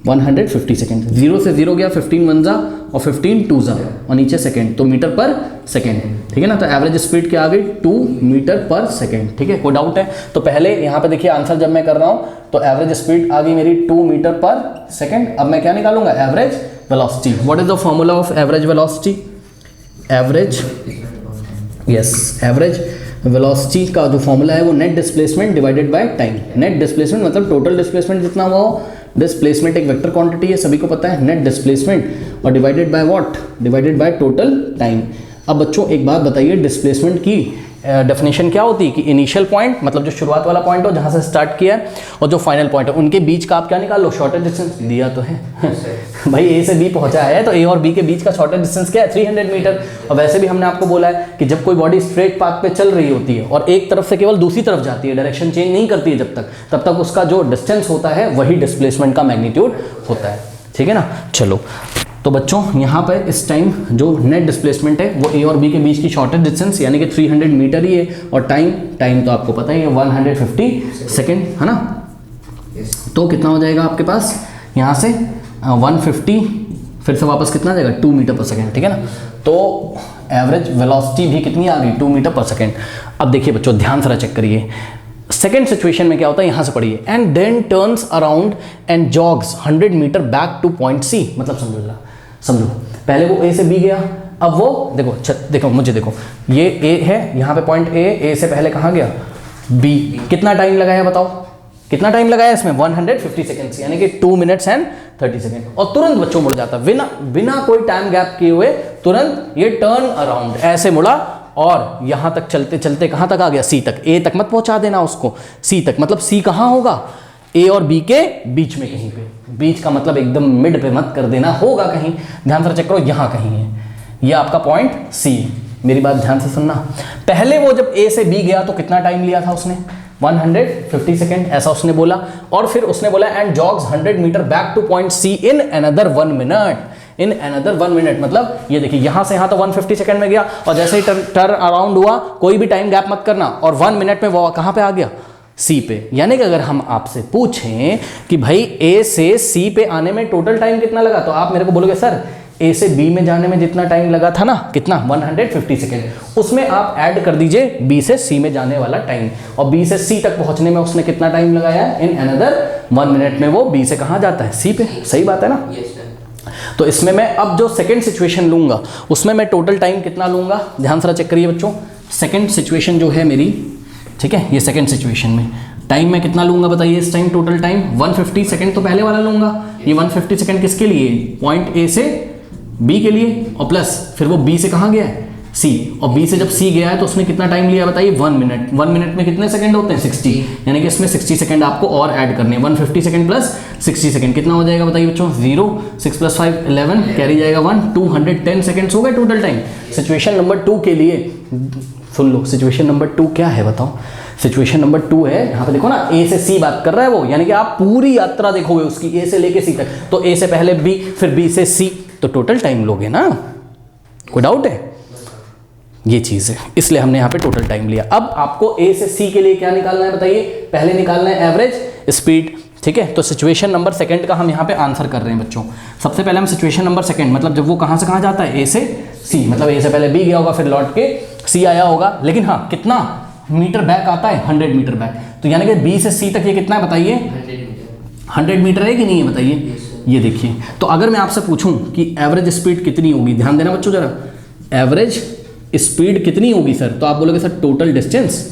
150 सेकेंड, 0 से 0 गया, 15 वन जा और 15 टू जा और नीचे सेकेंड, तो मीटर पर सेकेंड, ठीक है ना। तो एवरेज स्पीड क्या आ गई 2 मीटर पर सेकेंड, ठीक है। कोई डाउट है? तो पहले यहाँ पे देखिए आंसर जब मैं कर रहा हूँ तो एवरेज स्पीड आ गई मेरी 2 मीटर पर सेकेंड। अब मैं क्या निकालूंगा? Average velocity. What is the formula of average velocity? Average, yes, average velocity का जो फॉर्मूला है वो net displacement divided by time. Net displacement मतलब टोटल डिस्प्लेसमेंट जितना हुआ हो, डिस्प्लेसमेंट एक वेक्टर क्वांटिटी है, सभी को पता है, नेट डिस्प्लेसमेंट और divided by what? Divided by total time. अब बच्चों एक बात बताइए, डिस्प्लेसमेंट की डेफिनेशन क्या होती है कि इनिशियल पॉइंट मतलब जो शुरुआत वाला पॉइंट हो जहाँ से स्टार्ट किया है और जो फाइनल पॉइंट है उनके बीच का आप क्या निकाल लो? Shortage distance. दिया तो है भाई ए से बी पहुंचा है तो ए और बी के बीच का शॉर्टेज डिस्टेंस क्या है? 300 मीटर। और वैसे भी हमने आपको बोला है कि जब कोई बॉडी स्ट्रेट पाथ पे चल रही होती है और एक तरफ से केवल दूसरी तरफ जाती है, डायरेक्शन चेंज नहीं करती है जब तक, तब तक उसका जो डिस्टेंस होता है वही डिस्प्लेसमेंट का मैग्नीट्यूड होता है, ठीक है ना। चलो तो बच्चों यहाँ पर इस टाइम जो नेट डिस्प्लेसमेंट है वो ए और बी के बीच की शॉर्टेज डिस्टेंस यानी कि 300 मीटर ही है। और टाइम तो आपको पता ही है 150 सेकेंड, है ना। तो कितना हो जाएगा आपके पास यहाँ से 150, फिर से वापस कितना जाएगा 2 मीटर पर सेकेंड, ठीक है ना। तो एवरेज वेलोसिटी भी कितनी आ गई 2 मीटर पर सेकेंड। अब देखिए बच्चों ध्यान से चेक करिए, सेकेंड सिचुएशन में क्या होता है यहाँ से पढ़िए, and then turns around and jogs 100 metre back to point C. मतलब समझो पहले वो ए से बी गया, अब वो देखो मुझे देखो, ये ए है, यहाँ पे पॉइंट ए से पहले कहाँ गया बी। कितना टाइम लगाया बताओ? कितना टाइम लगाया इसमें? 150 सेकेंड्स यानी कि 2 मिनट्स एंड 30 सेकेंड। और तुरंत बच्चों मुड़ जाता, बिना कोई टाइम गैप किए हुए तुरंत ये टर्न अराउंड ऐसे मुड़ा और यहां तक चलते चलते कहां तक आ गया? सी तक। ए तक मत पहुंचा देना उसको, सी तक। मतलब सी कहां होगा? ए और बी के बीच में कहीं पे। बीच का मतलब एकदम मिड पे मत कर देना, होगा कहीं। ध्यान से चेक करो, यहां कहीं है, ये आपका पॉइंट सी। मेरी बात ध्यान से सुनना, पहले वो जब ए से बी गया तो कितना टाइम लिया था उसने? 150 सेकेंड, ऐसा उसने बोला। और फिर उसने बोला and jogs 100 metre back to point C in another 1 minute. In another 1 minute मतलब ये देखिए यहां से यहां तो 150 सेकेंड में गया और जैसे ही टर्न अराउंड हुआ, कोई भी टाइम गैप मत करना, और 1 मिनट में वो कहां पे आ गया? सी पे। यानी कि अगर हम आपसे पूछें कि भाई ए से सी पे आने में टोटल टाइम कितना लगा, तो आप मेरे को बोलोगे सर ए से बी में जाने में जितना टाइम लगा था ना, कितना? 150 सेकेंड। उसमें आप ऐड कर दीजिए बी से सी में जाने वाला टाइम, और बी से सी तक पहुंचने में उसने कितना टाइम लगाया है? इन अनदर 1 मिनट में वो बी से कहां जाता है? सी पे। सही बात है ना। तो इसमें मैं अब जो सेकंड सिचुएशन लूंगा उसमें मैं टोटल टाइम कितना लूंगा? ध्यान से चेक करिए बच्चों, सेकंड सिचुएशन जो है मेरी, ठीक है, ये सेकंड सिचुएशन में टाइम मैं कितना लूंगा बताइए? इस टाइम टोटल टाइम 150 सेकंड तो पहले वाला लूंगा। ये 150 सेकंड किसके लिए? पॉइंट ए से बी के लिए, और प्लस फिर वो बी से कहां गया है? सी। और बी से जब सी गया है तो उसने कितना टाइम लिया बताइए? 1 मिनट। 1 मिनट में कितने सेकंड होते हैं? 60। यानी कि इसमें 60 सेकंड आपको और ऐड करने हैं। 150 सेकंड प्लस 60 सेकंड कितना हो जाएगा बताइए बच्चों? 0, 6 + 5 11, कैरी जाएगा 1, 210 सेकंड्स हो गए टोटल टाइम। सिचुएशन नंबर 2 के लिए सुन लो, सिचुएशन नंबर 2 क्या है बताओ? सिचुएशन नंबर 2 है, यहाँ पे देखो ना, ए से सी बात कर रहा है वो, यानी कि आप पूरी यात्रा देखोगे उसकी, ए से लेके सी तक। तो ए से पहले बी, फिर बी से सी, तो टोटल टाइम लोगे ना। कोई डाउट है? ये चीज है, इसलिए हमने यहाँ पे टोटल टाइम लिया। अब आपको ए से सी के लिए क्या निकालना है बताइए? पहले निकालना है एवरेज स्पीड, ठीक है। तो सिचुएशन नंबर सेकंड का हम यहाँ पे आंसर कर रहे हैं बच्चों। सबसे पहले हम सिचुएशन नंबर सेकंड, मतलब जब वो कहाँ से कहाँ जाता है? ए से सी, मतलब ए से पहले बी गया होगा, फिर लौट के सी आया होगा, लेकिन हाँ कितना मीटर बैक आता है? 100 मीटर बैक। तो यानी कि बी से सी तक ये कितना है बताइए? 100 मीटर है कि नहीं है बताइए? ये देखिए, तो अगर मैं आपसे पूछूं कि एवरेज स्पीड कितनी होगी, ध्यान देना बच्चों जरा, एवरेज स्पीड कितनी होगी सर, तो आप बोलोगे सर टोटल डिस्टेंस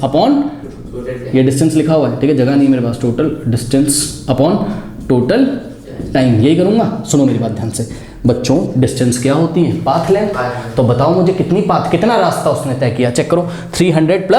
अपॉन, ये डिस्टेंस लिखा हुआ है, ठीक है, जगह नहीं मेरे पास, total distance upon total time, यही करूंगा। सुनो मेरी बात ध्यान से बच्चों, डिस्टेंस क्या होती है? Path length. तो बताओ मुझे कितना रास्ता उसने तय किया? चेक करो, 300 +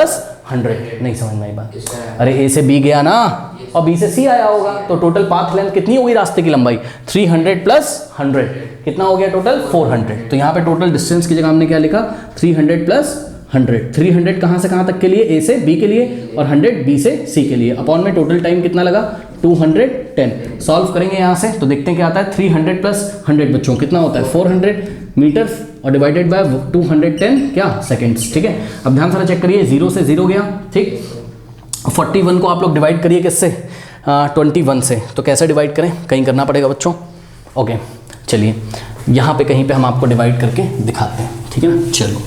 100। नहीं समझ में आई बात? अरे ए से बी गया ना, और बी से सी आया होगा, तो टोटल पाथ लेंथ कितनी होगी रास्ते की लंबाई 300 प्लस 100 कितना हो गया टोटल 400। तो यहाँ पे टोटल डिस्टेंस की जगह हमने क्या लिखा 300 प्लस 100। 300 कहाँ से कहाँ तक के लिए, ए से बी के लिए, और 100 बी से सी के लिए। अपॉन में टोटल टाइम कितना लगा 210। सॉल्व करेंगे यहाँ से तो देखते हैं क्या आता है 300 प्लस 100 बच्चों कितना होता है 400 मीटर्स और डिवाइडेड बाय 210 क्या सेकंड्स। ठीक है, अब ध्यान से चेक करिए 0 से 0 गया, ठीक। 41 को आप लोग डिवाइड करिए किससे 21 से, तो कैसे डिवाइड करें, कहीं करना पड़ेगा बच्चों। ओके चलिए यहाँ पे कहीं पे हम आपको डिवाइड करके दिखाते हैं, ठीक है ना। चलो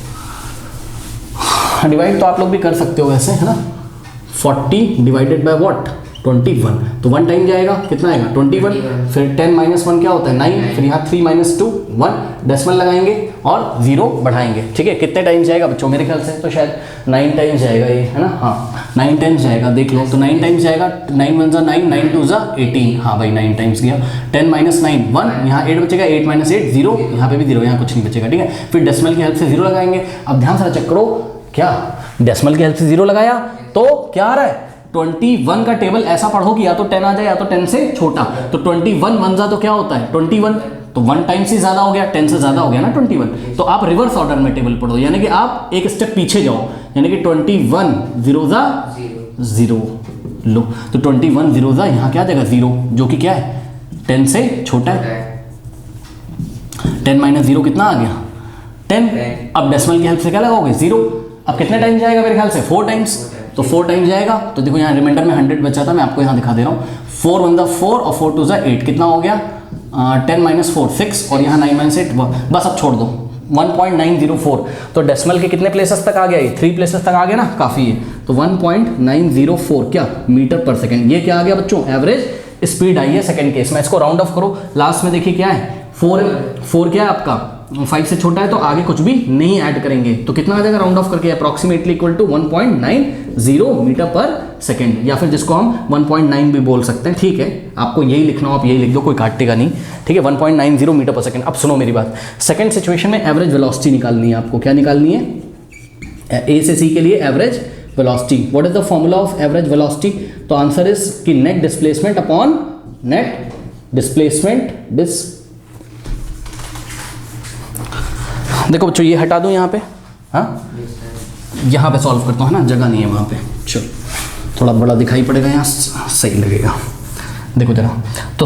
डिवाइड तो आप लोग भी कर सकते हो वैसे, है ना। 40 डिवाइडेड बाय व्हाट 21, तो 1 टाइम जाएगा कितना आएगा 21, फिर 10 माइनस 1 क्या होता है 9, फिर यहाँ 3 माइनस 2 1, डेसिमल लगाएंगे और 0 बढ़ाएंगे। ठीक है, कितने टाइम्स जाएगा बच्चों, मेरे ख्याल से तो शायद 9 टाइम्स जाएगा ये, है ना। हाँ 9 टाइम्स जाएगा, देख लो तो 9 टाइम्स जाएगा। 9 1 ज़ा 9, 9 2 ज़ा 18, हाँ भाई 9 टाइम्स गया। 10 माइनस 9 1, यहाँ 8 बचेगा, 8 माइनस 8 0, यहाँ पे भी 0, यहाँ कुछ नहीं बचेगा। ठीक है, फिर डेसिमल की हेल्प से 0 लगाएंगे। अब ध्यान से चेक करो, क्या डेसिमल की हेल्प से 0 लगाया तो क्या आ रहा है 21 का टेबल ऐसा पढ़ो कि या तो 10 आ जाए या तो 10 से छोटा। तो 21 1 जा तो क्या होता है 21, तो 1 टाइम से ज्यादा हो गया, 10 से ज्यादा हो गया ना 21। तो आप रिवर्स ऑर्डर में टेबल पढ़ो, यानी कि आप एक स्टेप पीछे जाओ, यानी कि 21 0 जा 0 लो, तो 21 0 जा यहाँ क्या आ जाएगा 0, जो कि क्या है 10 से छोटा है। 10 माइनस 0 कितना आ गया 10। अब डेसिमल की हेल्प से क्या लगाओगे 0। अब कितने टाइम जाएगा मेरे ख्याल से 4 टाइम्स, तो 4 टाइम्स जाएगा। तो देखो यहाँ रिमाइंडर में 100 बचा था, मैं आपको यहाँ दिखा दे रहा हूँ। 4 1 4 और 4 2 8, कितना हो गया 10 माइनस 4 6, और यहाँ 9 माइनस 8 बस अब छोड़ दो 1.904। तो डेसिमल के कितने प्लेसेस तक आ गया ये 3 प्लेसेस तक आ गया ना, काफ़ी है। तो 1.904 क्या मीटर पर सेकेंड, ये क्या आ गया बच्चों एवरेज स्पीड आई है सेकेंड केस में। इसको राउंड ऑफ करो, लास्ट में देखिए क्या है 4 क्या है आपका 5 से छोटा है, तो आगे कुछ भी नहीं ऐड करेंगे। तो कितना आ जाएगा राउंड ऑफ करके approximately equal to 1.90 metre per second, या फिर जिसको हम 1.9 भी बोल सकते हैं। ठीक है, आपको यही लिखना हो आप यही लिख दो, कोई काटेगा नहीं। ठीक है, 1.90 मीटर पर सेकेंड। अब सुनो मेरी बात, सेकेंड सिचुएशन में एवरेज वेलोसिटी निकालनी है आपको। क्या निकालनी है ए से सी के लिए average velocity. What is the formula of average velocity, तो आंसर इज कि net displacement upon net displacement देखो बच्चों ये हटा दूं यहाँ पे, हाँ यहाँ पे सॉल्व करता हूँ, है ना, जगह नहीं है वहाँ पे। चलो थोड़ा बड़ा दिखाई पड़ेगा, यहाँ सही लगेगा। देखो जरा, तो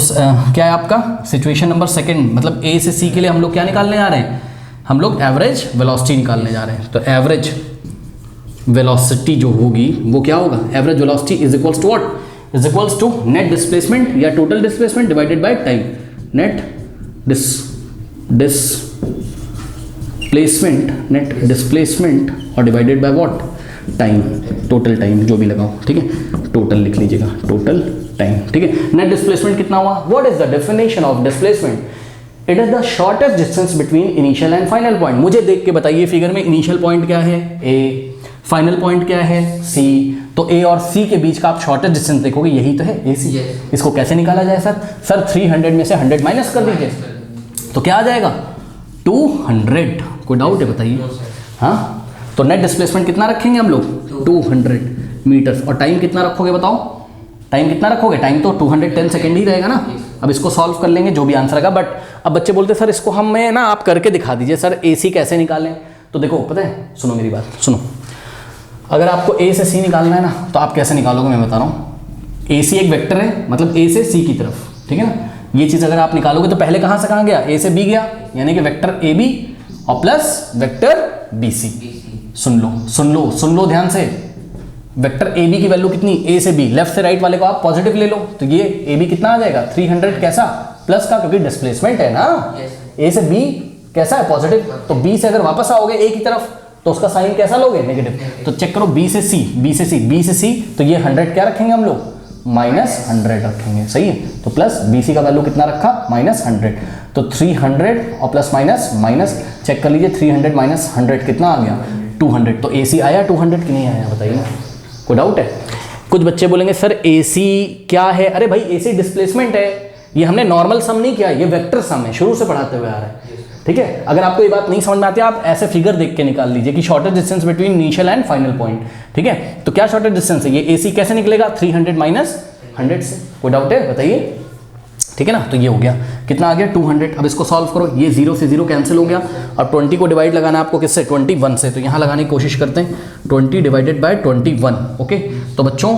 क्या है आपका सिचुएशन नंबर सेकंड, मतलब ए से सी के लिए हम लोग क्या निकालने जा रहे हैं, हम लोग एवरेज वेलोसिटी निकालने जा रहे हैं। तो एवरेज वेलोसिटी जो होगी वो क्या होगा, average velocity is equals to what, is equals to net displacement या total displacement divided by time. Net net displacement और divided by what time, total time जो भी लगाओ। ठीक है, टोटल लिख लीजिएगा, टोटल टाइम। ठीक है, नेट डिस्प्लेसमेंट कितना हुआ, what is the definition of displacement, it is the shortest distance between initial and final point. मुझे देख के बताइए फिगर में इनिशियल पॉइंट क्या है ए, फाइनल पॉइंट क्या है सी, तो ए और सी के बीच का आप शॉर्टेस्ट डिस्टेंस देखोगे यही तो है ए सी। इसको कैसे निकाला जाए सर 300 में से 100 माइनस कर दीजिए तो क्या आ जाएगा 200। कोई डाउट है बताइए, हाँ। तो नेट डिस्प्लेसमेंट कितना रखेंगे हम लोग 200 मीटर्स, और टाइम कितना रखोगे बताओ, टाइम कितना रखोगे, टाइम तो 210 सेकेंड ही रहेगा ना। अब इसको सॉल्व कर लेंगे जो भी आंसर आएगा, बट अब बच्चे बोलते सर इसको हमें ना आप करके दिखा दीजिए सर AC कैसे निकालें। तो देखो पता है, सुनो मेरी बात सुनो, अगर आपको A से C निकालना है ना तो आप कैसे निकालोगे मैं बता रहा हूँ। AC एक वेक्टर है, मतलब A से C की तरफ, ठीक है ना। ये चीज़ अगर आप निकालोगे तो पहले कहाँ से कहाँ गया, A से B गया, यानी कि वेक्टर AB और प्लस वेक्टर BC। सुन लो ध्यान से, वेक्टर AB की वैल्यू कितनी A से B, लेफ्ट से राइट वाले को आप पॉजिटिव ले लो, तो ये AB कितना आ जाएगा 300 कैसा प्लस का, क्योंकि डिस्प्लेसमेंट है ना। A से B कैसा है पॉजिटिव, तो B से अगर वापस आओगे A की तरफ तो उसका साइन कैसा लोगे नेगेटिव। तो चेक करो B से C, तो ये 100 क्या रखेंगे हम लोग -100 रखेंगे, सही है। तो प्लस BC का वैल्यू कितना रखा -100, तो 300 और प्लस माइनस चेक कर लीजिए, 300 माइनस 100 कितना आ गया 200। तो AC आया 200 कि नहीं आया बताइए, कोई डाउट है। कुछ बच्चे बोलेंगे सर AC क्या है, अरे भाई AC डिस्प्लेसमेंट है, ये हमने नॉर्मल सम नहीं किया, ये वेक्टर सम है, शुरू से पढ़ाते हुए आ रहा है। ठीक है, अगर आपको ये बात नहीं समझ में आती आप ऐसे फिगर देख के निकाल लीजिए कि shortest distance between initial and final point. ठीक है, तो क्या शॉर्टेस्ट डिस्टेंस है ये AC कैसे निकलेगा 300 माइनस 100 से। कोई डाउट है बताइए, ठीक है ना। तो ये हो गया, कितना आ गया 200। अब इसको सॉल्व करो, ये 0 से 0 कैंसिल हो गया और 20 को डिवाइड लगाना है आपको किससे, 21 से। तो यहाँ लगाने की कोशिश करते हैं, 20 डिवाइडेड बाय 21। ओके, तो बच्चों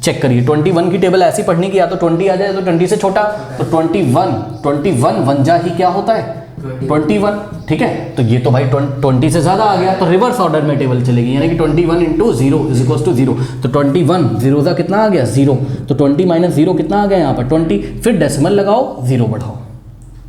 चेक करिए, 21 की टेबल ऐसी पढ़नी कि या तो 20 आ जाए तो 20 से छोटा, तो 21 वन जा ही क्या होता है 21, ठीक है। तो ये तो भाई 20 से ज़्यादा आ गया, तो रिवर्स ऑर्डर में टेबल चलेगी, यानी कि 21 इंटू 0 इज इक्वल टू 0। तो 21 0 का कितना आ गया 0, तो 20 माइनस 0 कितना आ गया यहाँ पर 20, फिर डेसिमल लगाओ 0 बढ़ाओ,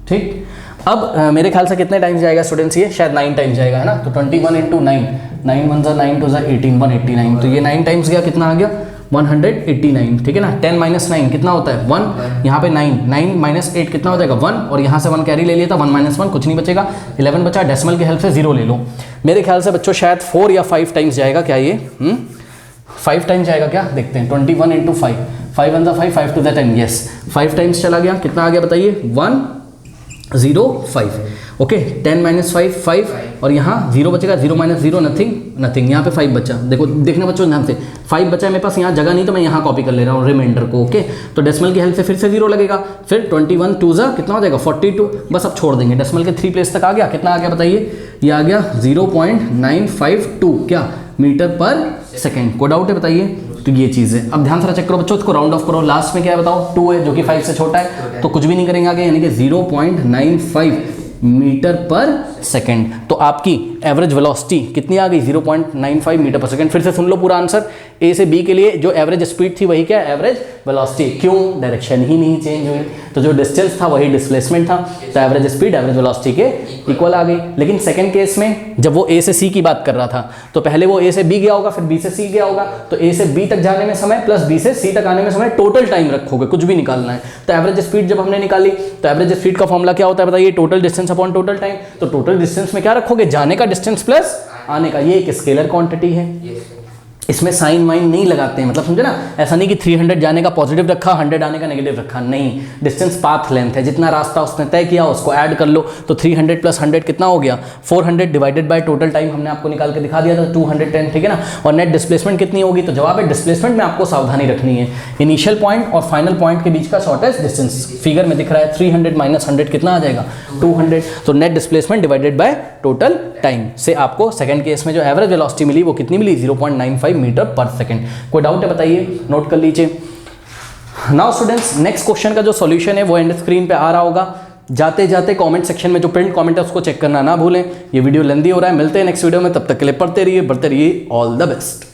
ठीक। अब मेरे ख्याल से कितने टाइम्स जाएगा स्टूडेंट्स, ये शायद 9 टाइम्स जाएगा, है ना। तो 21 इंटू 9, 9 1 ज़ा 9 2 ज़ा 18, 189। तो ये 9 टाइम्स गया, कितना आ गया 189, ठीक है ना। 10 माइनस 9 कितना होता है 1, यहाँ पे 9 माइनस 8 कितना हो जाएगा 1, और यहाँ से 1 कैरी ले लिया था, 1 माइनस 1 कुछ नहीं बचेगा, 11 बचा, डेसिमल की हेल्प से 0 ले लो। मेरे ख्याल से बच्चों शायद 4 या 5 टाइम्स जाएगा, क्या ये 5 टाइम्स जाएगा क्या, देखते हैं। 21 इंटू 5, 5 1 5, 5 2 10, यस 5 टाइम्स चला गया, कितना आ गया बताइए 105। ओके, 10 माइनस 5 5, और यहाँ 0 बचेगा, 0 माइनस 0 नथिंग, यहाँ पे 5 बचा। देखो देखने बच्चों ध्यान से, 5 बचा है मेरे पास, यहाँ जगह नहीं तो मैं यहाँ कॉपी कर ले रहा हूँ रिमाइंडर को। ओके, तो डेसिमल की हेल्प से फिर से 0 लगेगा, फिर 21 2 ज़ा कितना हो जाएगा 42, बस अब छोड़ देंगे, डेसिमल के 3 प्लेस तक आ गया, कितना आ गया बताइए, ये आ गया 0.952 क्या मीटर पर सेकेंड। कोई डाउट है बताइए, तो ये चीज़ है। अब ध्यान से चेक करो बच्चों, इसको राउंड ऑफ करो, लास्ट में क्या है बताओ 2 है जो कि 5 से छोटा है, तो कुछ भी नहीं करेंगे आगे, यानी कि 0.95 मीटर पर सेकेंड। तो आपकी एवरेज वेलोसिटी कितनी आ गई 0.95 मीटर पर सेकेंड। फिर से सुन लो पूरा आंसर, ए से बी के लिए जो एवरेज स्पीड थी वही क्या एवरेज वेलोसिटी, क्यों डायरेक्शन ही नहीं चेंज हुई, तो जो डिस्टेंस था वही डिस्प्लेसमेंट था, तो एवरेज स्पीड एवरेज वेलोसिटी के इक्वल आ गई। लेकिन सेकंड केस में जब वो ए से सी की बात कर रहा था, तो पहले वो ए से बी गया होगा, फिर बी से सी गया होगा, तो ए से बी तक जाने में समय प्लस बी से सी तक आने में समय, टोटल टाइम रखोगे, कुछ भी निकालना है। तो एवरेज स्पीड जब हमने निकाली, तो एवरेज स्पीड का फॉर्मूला क्या होता है बताइए, total distance upon total time. तो टोटल डिस्टेंस में क्या रखोगे, जाने का डिस्टेंस प्लस आने का, ये एक स्केलर क्वांटिटी है, इसमें साइन वाइन नहीं लगाते हैं, मतलब समझे ना, ऐसा नहीं कि 300 जाने का पॉजिटिव रखा 100 आने का नेगेटिव रखा, नहीं, डिस्टेंस पाथ लेंथ है, जितना रास्ता उसने तय किया उसको ऐड कर लो, तो 300 प्लस 100 कितना हो गया 400 डिवाइडेड बाय टोटल टाइम हमने आपको निकाल के दिखा दिया था 210, ठीक है ना। और नेट डिस्प्लेसमेंट कितनी होगी, तो जवाब है डिस्प्लेसमेंट में आपको सावधानी रखनी है, इनिशियल पॉइंट और फाइनल पॉइंट के बीच का शॉर्टेस्ट डिस्टेंस फिगर में दिख रहा है 300 माइनस 100 कितना आ जाएगा 200, तो net displacement divided by total time से आपको सेकंड केस में जो एवरेज वेलोसिटी मिली वो कितनी मिली 0.95 मीटर पर सेकंड। कोई डाउट है बताइए, नोट कर लीजिए। नाउ स्टूडेंट्स, नेक्स्ट क्वेश्चन का जो सॉल्यूशन है वो एंड स्क्रीन पे आ रहा होगा, जाते जाते कमेंट सेक्शन में जो प्रिंट कमेंट है उसको चेक करना ना भूलें। ये वीडियो लेंदी हो रहा है, मिलते हैं नेक्स्ट वीडियो में, तब तक के लिए पढ़ते रहिए, बढ़ते रहिए, ऑल द बेस्ट।